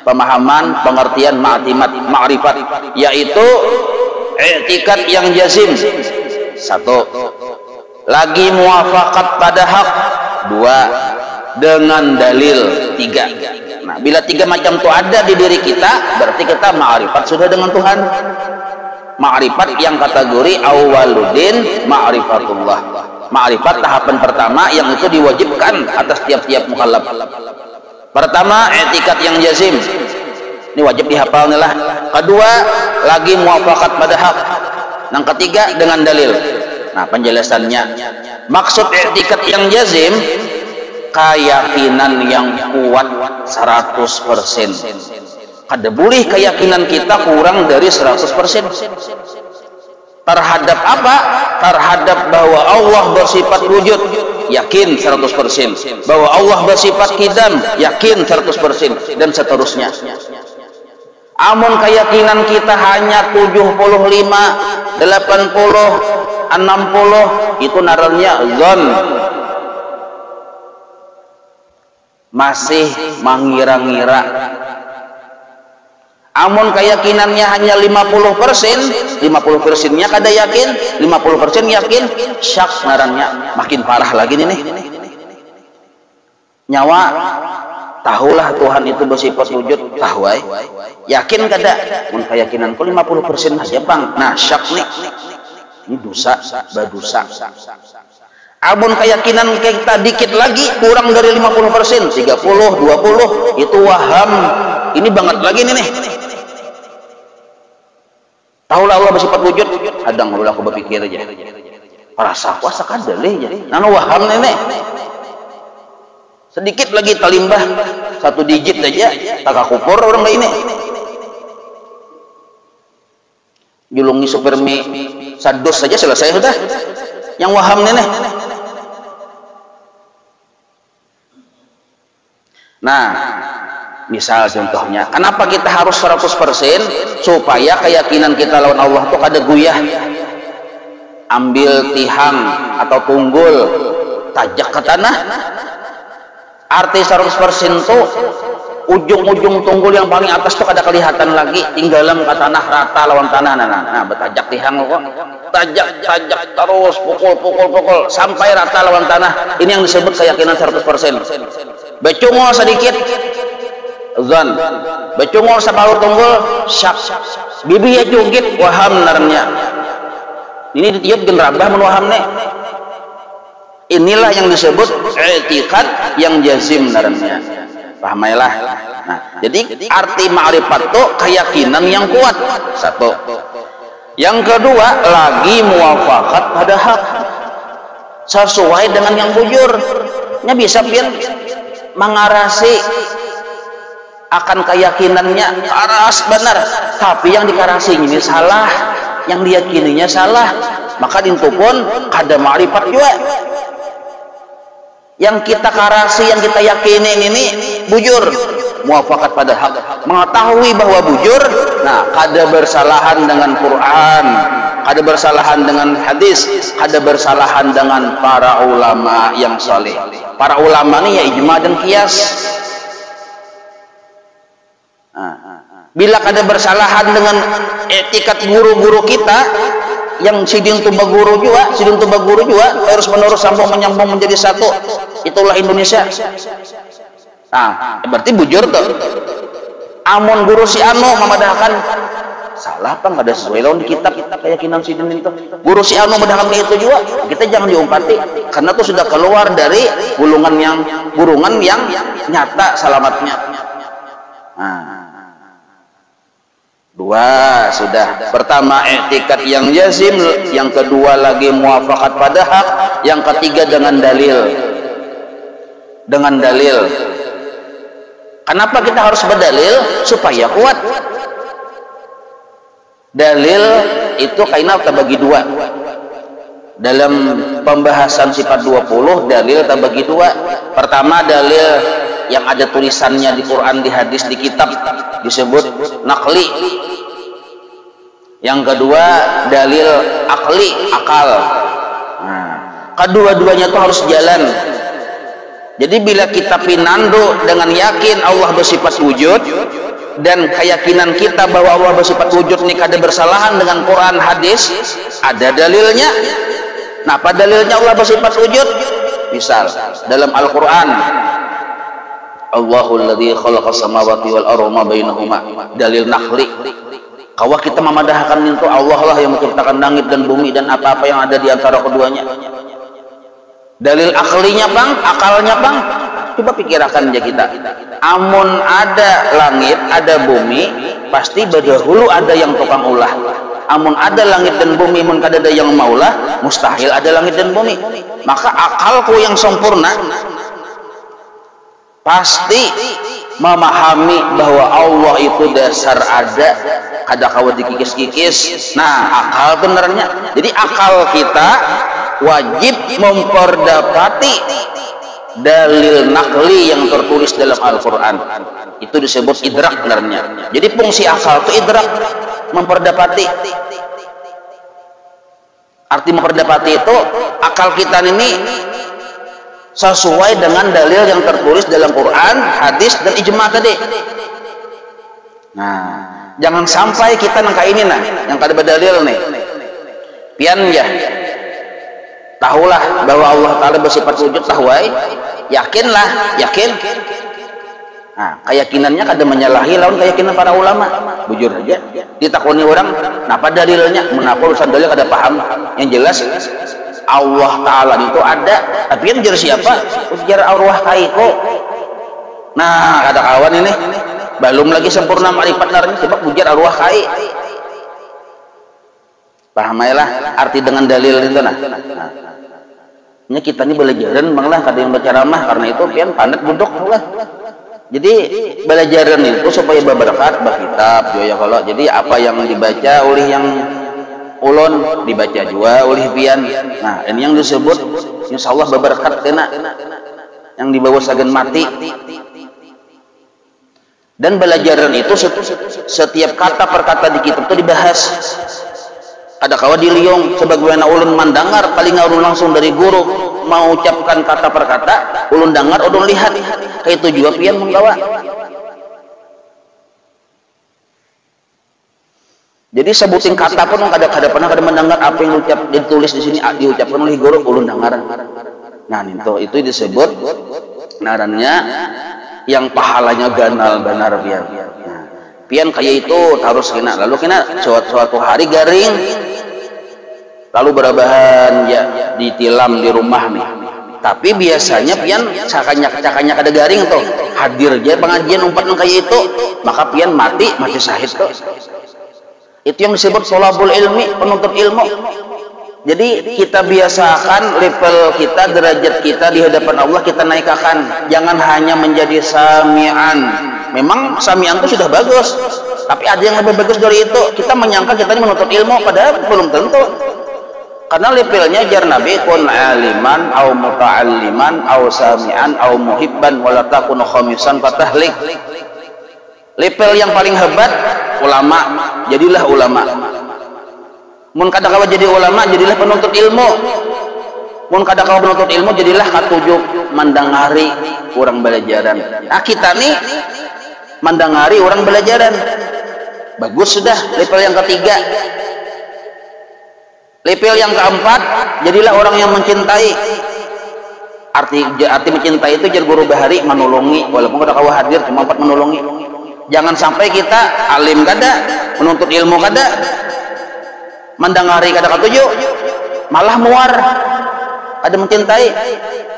Pemahaman, pengertian ma'rifat yaitu i'tikad yang jazim. 1. Lagi muwafaqat pada hak. 2. Dengan dalil. 3. Nah, bila 3 macam itu ada di diri kita, berarti kita ma'rifat sudah dengan Tuhan. Ma'rifat yang kategori awwaluddin ma'rifatullah. Ma'rifat tahapan pertama yang itu diwajibkan atas tiap-tiap mukallaf. Pertama, i'tikad yang jazim. Ini wajib dihafal nih lah. Kedua, lagi muwafaqat pada hak. Yang ketiga, dengan dalil. Nah, penjelasannya. Maksud i'tikad yang jazim, keyakinan yang kuat 100%. Kada boleh keyakinan kita kurang dari 100%. Terhadap apa? Terhadap bahwa Allah bersifat wujud, yakin 100%. Bahwa Allah bersifat qidam, yakin 100%, dan seterusnya. Amun keyakinan kita hanya 75, 80, 60, itu naranya zon, masih mengira-ngira. Amun keyakinannya hanya 50%, 50%-nya kada yakin, 50% yakin, syak ngarannya. Makin parah lagi nih. Nyawa, tahulah Tuhan itu bersifat wujud, tahu ay. Yakin kada? Mun keyakinanku 50% aja bang. Nah syak nih, ini dosa, badosa. Amun keyakinan kita dikit lagi, kurang dari 50%, 30, 20, itu waham. Ini banget lagi nih. Tahulah Allah bersifat wujud, kadang ulah aku berpikir aja. Rasa kuasa kada leh ya. Nano waham nenek. Sedikit lagi talimbah 1 digit aja, tak kupur orang lain ini. Julungi supermi sados saja selesai sudah. Yang waham nenek. Nah, misal contohnya, kenapa kita harus 100%? Supaya keyakinan kita lawan Allah tuh kada guyah. Ambil tihang atau tunggul, tajak ke tanah. Arti 100% tuh ujung-ujung tunggul yang paling atas tuh kada kelihatan lagi, tinggalan ke tanah rata lawan tanah. Nah, betajak tihang kok. Tajak terus pukul sampai rata lawan tanah. Ini yang disebut keyakinan 100%. Becungol sedikit zon, becungol separuh tunggul syak, bibi ya jugit waham narnya. Ini ditiup gen rabah mun waham nih. Inilah yang disebut i'tiqad yang jazim narnya. Pahamailah. Nah, jadi arti ma'rifat itu keyakinan yang kuat. Satu. Yang kedua, lagi muwafaqat pada hak. Sesuai dengan yang bujur. Nya bisa pian mengarasi akan keyakinannya aras benar, tapi yang dikarasi ini salah, yang diyakininya salah, maka itu pun kada ma'rifat juga. Yang kita karasi, yang kita yakini ini bujur, muwafaqat pada hak, mengetahui bahwa bujur. Nah, kada bersalahan dengan Quran, kada bersalahan dengan hadis, kada bersalahan dengan para ulama yang saleh. Para ulama ini ya ijma dan qiyas. Bila kada bersalahan dengan etikat guru-guru kita yang sidin tuba guru juga terus menerus sambung menyambung menjadi satu, itulah Indonesia. Nah, berarti bujur tuh. Amun guru si anu memadahkan salah apa nggak ada sesuai lawan di kitab keyakinan sidin itu. Guru si anu memadahkan kayak itu juga, kita jangan diumpati karena itu sudah keluar dari gulungan yang nyata selamatnya. Nah, dua sudah. Pertama i'tikad yang jazim, yang kedua lagi muwafaqat pada hak, yang ketiga dengan dalil. Kenapa kita harus berdalil? Supaya kuat. Dalil itu kaina terbagi dua. Dalam pembahasan sifat 20, dalil terbagi dua. Pertama, dalil yang ada tulisannya di Quran, di hadis, di kitab, disebut naqli. Yang kedua, dalil akli, akal. Nah, kedua-duanya itu harus jalan. Jadi bila kita pinando dengan yakin Allah bersifat wujud, dan keyakinan kita bahwa Allah bersifat wujud ini kada bersalahan dengan Quran, hadis, ada dalilnya. Nah, apa dalilnya Allah bersifat wujud? Misal dalam Al-Quran, Allahul ladzi khalaqas samawati wal arda ma bainahuma, dalil naqli. Kalau kita memadahkan itu Allah lah yang menciptakan langit dan bumi dan apa-apa yang ada di antara keduanya. Dalil aklinya bang, akalnya bang, coba pikirkan aja kita. Amun ada langit, ada bumi, pasti berdahulu ada yang tukang ulah. Amun ada langit dan bumi, mun kada ada yang maulah, mustahil ada langit dan bumi. Maka akalku yang sempurna pasti memahami bahwa Allah itu dasar ada, kada kawa dikikis-kikis. Nah, akal benernya. Jadi akal kita wajib memperdapati dalil nakli yang tertulis dalam Al-Quran. Itu disebut idrak benernya. Jadi fungsi akal itu idrak, memperdapati. Arti memperdapati itu akal kita ini sesuai dengan dalil yang tertulis dalam Quran, hadis, dan ijma tadi. Nah, jangan sampai kita nangka ini yang kada berdalil nih. Pian ya, tahulah bahwa Allah Ta'ala bersifat wujud, tahuai, yakinlah, yakin. Nah, keyakinannya kada menyalahi lawan keyakinan para ulama. Bujur aja, ditakoni orang, kenapa dalilnya? Menapa urusan dalil kada paham? Yang jelas Allah Ta'ala itu ada, tapi yang ujar siapa? Ujar arwah kaiko. Nah, ada kawan ini belum lagi sempurna makrifat narnya sebab ujar arwah kai. Pahamailah arti dengan dalil itu ini kita ini belajaran banglah kada yang baca ramah, karena itu pian panet budok lah. Jadi belajaran itu supaya berberkat kitab ya kalau. Jadi apa yang dibaca oleh yang ulun dibaca juga oleh pian. Nah, ini yang disebut insyaallah berberkat kena yang dibawa sagan mati. Dan belajaran itu setiap kata per kata di kitab itu dibahas. Ada kawa diliung sebagaimana ulun mendengar paling ulun langsung dari guru mau ucapkan kata per kata, ulun dengar ulun lihat. Kayak itu juga pian membawa. Jadi sebutin kata pun kada pernah kada mendengar apa yang ditulis di sini diucapkan oleh guru, ulun dengar. Nah, itu disebut narannya yang pahalanya ganal benar pian. Nah, pian kayak itu harus kena. Lalu kena suatu hari garing, lalu berabahan ya ditilam di rumah nih. Tapi biasanya pian cakanya kada garing tuh. Hadir aja pengajian umpat kayak itu, maka pian mati syahid tuh. Itu yang disebut thalabul ilmi, penuntut ilmu. Jadi kita biasakan level kita, derajat kita di hadapan Allah kita naikkan. Jangan hanya menjadi sami'an. Memang sami'an itu sudah bagus, tapi ada yang lebih bagus dari itu. Kita menyangka kita ini menuntut ilmu, padahal belum tentu. Karena levelnya jar Nabi kun aliman au muta'alliman au sami'an au muhibban wala takun khamisan fatahlik. Level yang paling hebat ulama, jadilah ulama. Mun kada kawa jadi ulama, jadilah penuntut ilmu. Mun kada kawa penuntut ilmu, jadilah katujuk mandangari orang belajaran. Nah, kita nih mandangari orang belajaran. Bagus sudah level yang ketiga. Level yang keempat, jadilah orang yang mencintai. Arti mencintai itu jar guru bahari menolongi, walaupun kada kawa hadir cuma empat menolongi. Jangan sampai kita alim kada, menuntut ilmu kada, mendangari kada katuju, malah muar ada mencintai.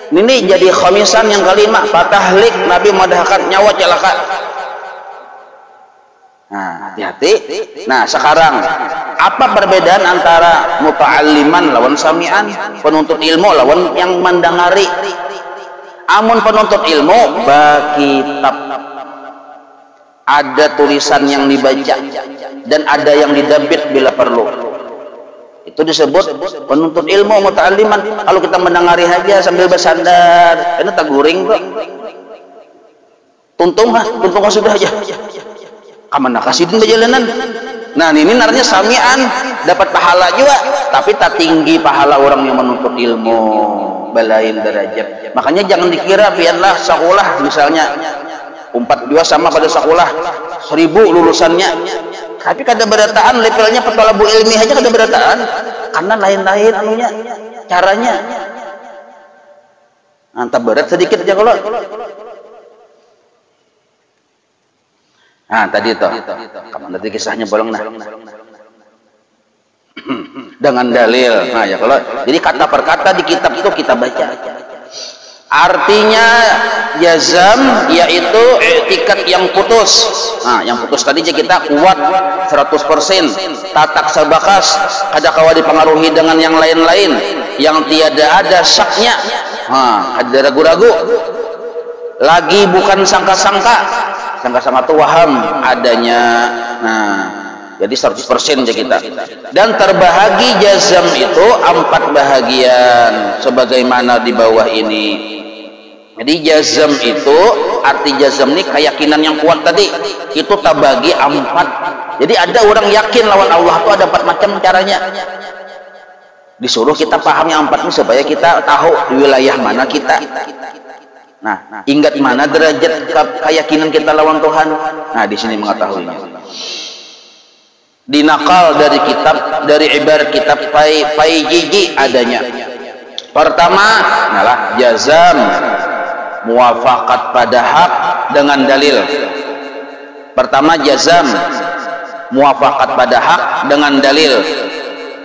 Ini jadi khamisan yang kelima, patahlik, Nabi madahkan nyawa celaka. Nah, hati-hati. Nah, sekarang apa perbedaan antara muta'alliman lawan sami'an, penuntut ilmu lawan yang mendangari? Amun penuntut ilmu kitab, ada tulisan yang dibaca dan ada yang didabit bila perlu. Itu disebut penuntut ilmu, muta'alliman. Kalau kita mendengari aja sambil bersandar, ini tak guring kok. Tuntung sudah aja. Kamana kasidin perjalanan. Nah, ini naranya sami'an, dapat pahala juga, tapi tak tinggi pahala orang yang menuntut ilmu, balain derajat. Makanya jangan dikira biarlah sekolah misalnya umpat dua sama pada sekolah 1000 lulusannya, tapi kada berataan levelnya petolabul ilmi aja kada berataan, karena lain-lain anunya caranya. Antap berat sedikit aja kalau. Nah, tadi itu kapan nanti kisahnya bolong nah dengan dalil. Nah, ya kalau jadi kata per kata di kitab itu kita baca. Artinya jazam yaitu i'tikad yang putus. Nah, yang putus tadi kita kuat 100%, tatak sabakas, kada kawa dipengaruhi dengan yang lain-lain, yang tiada ada syaknya. Nah, ada ragu-ragu. lagi bukan sangka-sangka. Sangka-sangka itu waham adanya. Nah, jadi 100% aja kita. Dan terbahagi jazam itu 4 bahagian sebagaimana di bawah ini. Jadi jazam itu, arti jazam ini keyakinan yang kuat tadi, itu terbagi 4. Jadi ada orang yakin lawan Allah itu ada 4 macam caranya. Disuruh kita paham yang 4 ini supaya kita tahu di wilayah mana kita. Nah, ingat mana derajat keyakinan kita lawan Tuhan. Nah, di sini mengetahuinya. Dinakal dari kitab, dari ibarat kitab Paijiji adanya. Pertama, adalah jazam, muwafaqat pada hak dengan dalil. Pertama jazam, muwafaqat pada hak dengan dalil.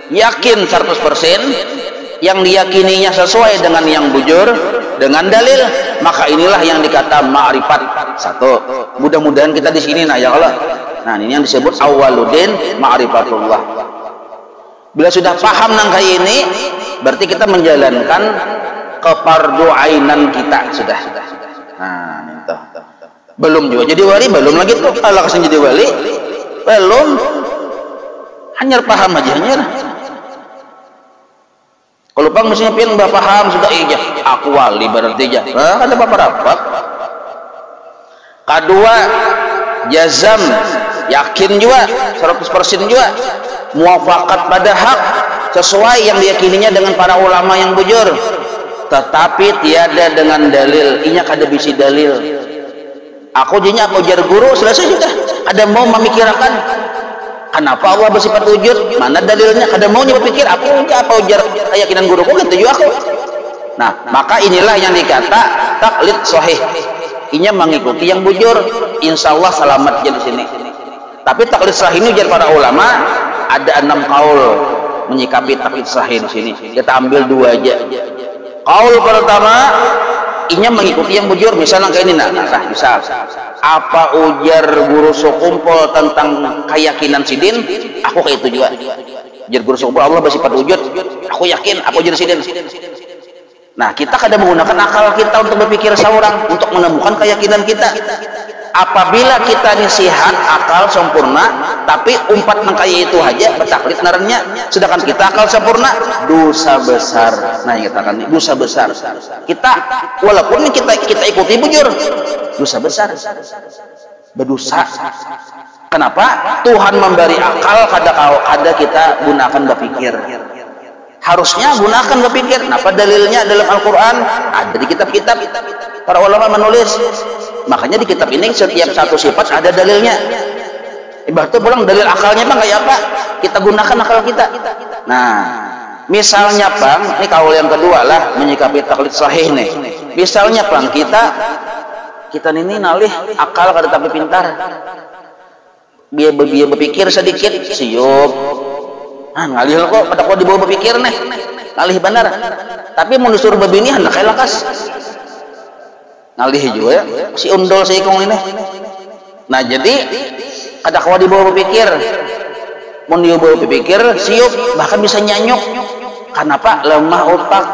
Yakin 100%, yang diyakininya sesuai dengan yang bujur dengan dalil, maka inilah yang dikata ma'rifat. 1. Mudah-mudahan kita di sini, nah ya Allah. Nah, ini yang disebut awwaluddin ma'rifatullah. Bila sudah paham nang kayak ini, berarti kita menjalankan keparduainan kita sudah. Nah, itu. Belum juga jadi wali, belum lagi tuh. Allah kasih jadi wali, belum. Hanya paham aja, hanya. Kalau bang mestinya pin mbak paham sudah iya, aku wali berarti aja. Nah, ada apa-apa. Kedua, jazam, yakin juga 100% juga, muwafaqat pada hak sesuai yang diyakininya dengan para ulama yang bujur, tetapi tiada dengan dalil. Inya kada bisi dalil. Aku jinya aku jar guru selesai sudah. Ada mau memikirkan kenapa Allah bersifat wujud? Mana dalilnya? Kada mau nyoba pikir aku apa ujar keyakinan guruku gitu juga aku. Nah, maka inilah yang dikata taklid sahih. Inya mengikuti yang bujur, insya Allah selamat jadi sini. Tapi taklid sahih ini ujar para ulama ada 6 kaul menyikapi taklid sahih di sini. Kita ambil 2 aja. Kaul pertama, inya mengikuti yang bujur, misalnya kayak ini, nah misal apa ujar guru sekumpul tentang keyakinan sidin, aku kayak itu juga. Ujar guru sekumpul Allah bersifat wujud, aku yakin apa ujar sidin. Nah, kita kadang menggunakan akal kita untuk berpikir seorang, untuk menemukan keyakinan kita. Apabila kita ini sihat, akal sempurna, tapi umpat nangkaya itu aja bertaklid naranya, sedangkan kita akal sempurna, dosa besar. Nah, kita kan dosa besar. Kita walaupun kita ikuti bujur, dosa besar. Berdosa. Kenapa? Tuhan memberi akal, kada kita gunakan berpikir. Harusnya gunakan berpikir. Kenapa? Dalilnya dalam Al-Quran ada di kitab-kitab para ulama menulis. Makanya di kitab ini setiap satu sifat ada dalilnya. Ibaratnya pulang dalil akalnya bang kayak apa? Kita gunakan akal kita. Nah, misalnya bang, ini kaul yang kedua lah menyikapi taklid sahih nih. Misalnya bang, kita ini nalih akal kada tapi pintar. Biar berpikir sedikit, siup. Ah, ngalih kok, pada kok dibawa berpikir nih, ngalih benar. Tapi mau disuruh berbini hendak kayak lakas. Ngalih juga ya, si undol si ikong ini. Nah jadi, kada kau dibawa berpikir, mau dibawa berpikir, siup, bahkan bisa nyanyuk. Kenapa? Lemah otak.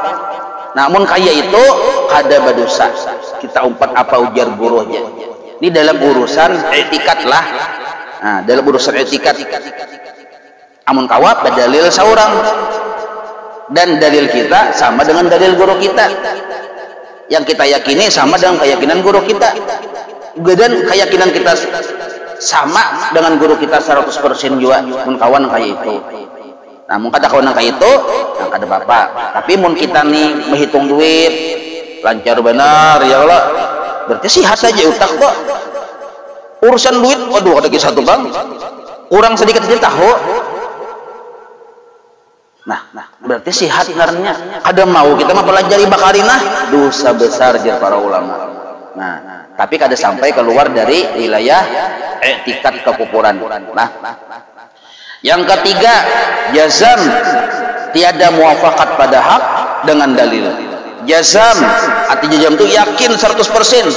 Namun kaya itu kada berdosa. Kita umpat apa ujar guru aja. Ini dalam urusan etikat lah. Nah, dalam urusan etikat. Amun kawat dalil seorang dan dalil kita sama dengan dalil guru kita, yang kita yakini sama dengan keyakinan guru kita, dan keyakinan kita sama dengan guru kita 100% juga. Mun kawan kayak itu, nah mun kada kawan kayak itu, nah kada apa-apa. Tapi mun kita nih menghitung duit lancar benar ya Allah, berarti sihat saja utak kok. Urusan duit, waduh ada kisah tuh bang, kurang sedikit aja tahu. Nah, berarti sihat karena ada mau kita mempelajari bakarinah dosa besar jar para ulama. Nah, tapi kada sampai keluar dari wilayah etikat kekufuran. Nah, yang ketiga jazam, tiada muwafaqat pada hak dengan dalil. Jazam, arti jazam itu yakin 100%.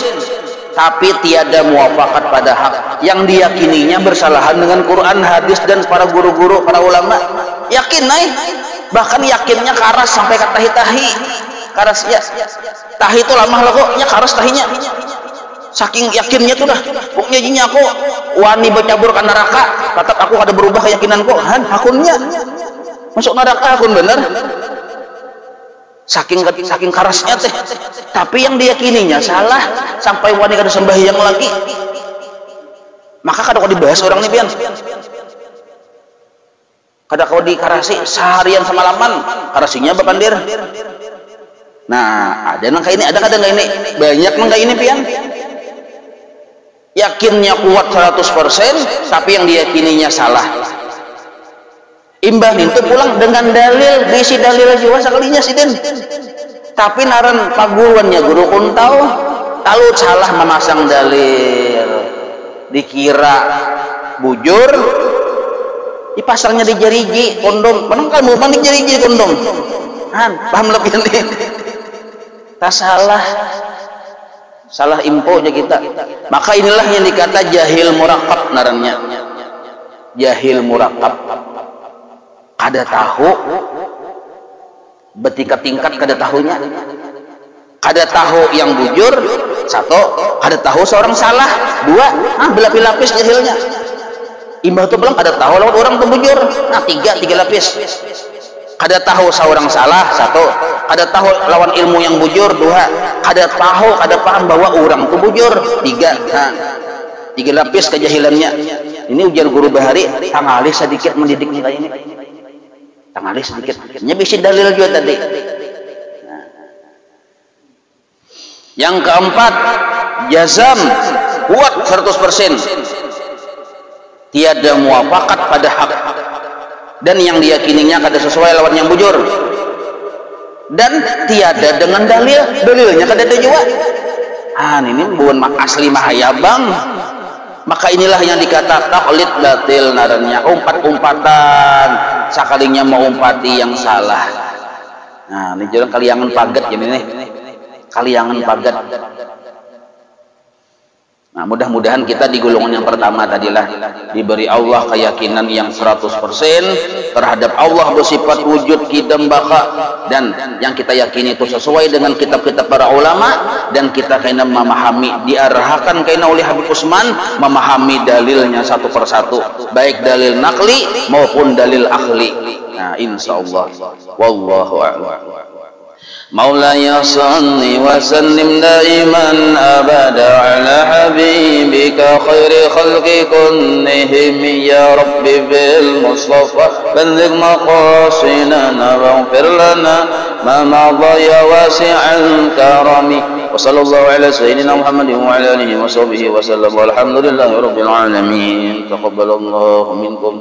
Tapi tiada muwafaqat pada hak, yang diyakininya bersalahan dengan Quran, hadis dan para guru-guru, para ulama. Yakin naik, bahkan yakinnya keras sampai ke tahi-tahi. karas ya. Tah itu lamah lah kok nya karas tahinya. Saking yakinnya tuh dah. Pokoknya jinya aku wani bercabur ke neraka, tetap aku ada berubah keyakinanku. Han akunnya masuk neraka akun bener. Saking karasnya teh. Tapi yang diyakininya salah sampai wani kada sembahyang lagi. Maka kada kau dibahas orang nih pian. Kada kau dikarasi seharian semalaman, karasinya bapandir. Nah, ada nang kayak ini, ada kadang nggak ini, banyak nang kayak ini pian. Yakinnya kuat 100%, tapi yang diyakininya salah. Imbah itu pulang dengan dalil, diisi dalil jiwa sekalinya sidin. Tapi naran pagulannya guru kuntau, tahu salah memasang dalil, dikira bujur. Dipasangnya di jarigi kondom, menang kamu mandi jarigi kondom, paham lebih ini. Tak salah info aja kita. Maka inilah yang dikata jahil murakab narannya. Jahil murakab, kada tahu betika tingkat kada tahunya, kada tahu yang bujur satu, kada tahu seorang salah dua, berlapis-lapis jahilnya. Imbah itu bilang kada tahu lawan orang tuh bujur. Nah tiga lapis. Kada tahu seorang salah satu, kada tahu lawan ilmu yang bujur dua, kada tahu kada paham bahwa orang tuh bujur tiga. Nah, tiga lapis kejahilannya. Ini ujar guru bahari tangalih sedikit mendidik kita ini. Tangalih sedikit. Nya bisi dalil juga tadi. Nah. Yang keempat, jazam kuat 100%. Tiada muafakat pada hak dan yang diyakininya kada sesuai lawan yang bujur dan tiada dengan dalilnya kada ada juga. Ini bukan asli mahayabang. Maka inilah yang dikata taklid batil narannya, umpat-umpatan sakalinya mau umpati yang salah. Nah ini jalan kaliangan pagat jadi nih, kaliangan pagat. Nah, mudah-mudahan kita di golongan yang pertama tadilah diberi Allah keyakinan yang 100% terhadap Allah bersifat wujud qidam baka, dan yang kita yakini itu sesuai dengan kitab-kitab para ulama, dan kita kena memahami, diarahkan kena oleh Habib Usman memahami dalilnya satu persatu, baik dalil nakli maupun dalil akhli. Nah, insyaallah wallahu a'lam. مولاي صل وسلم دائما أبدا على حبيبك خير خلق كلهم يا رب بالمصطفى بلغ مقاصدنا واغفر لنا ما مضى يا واسع الكرم وصلى الله على سيدنا محمد وعلى آله وصحبه وسلم والحمد لله رب العالمين تقبل الله منكم.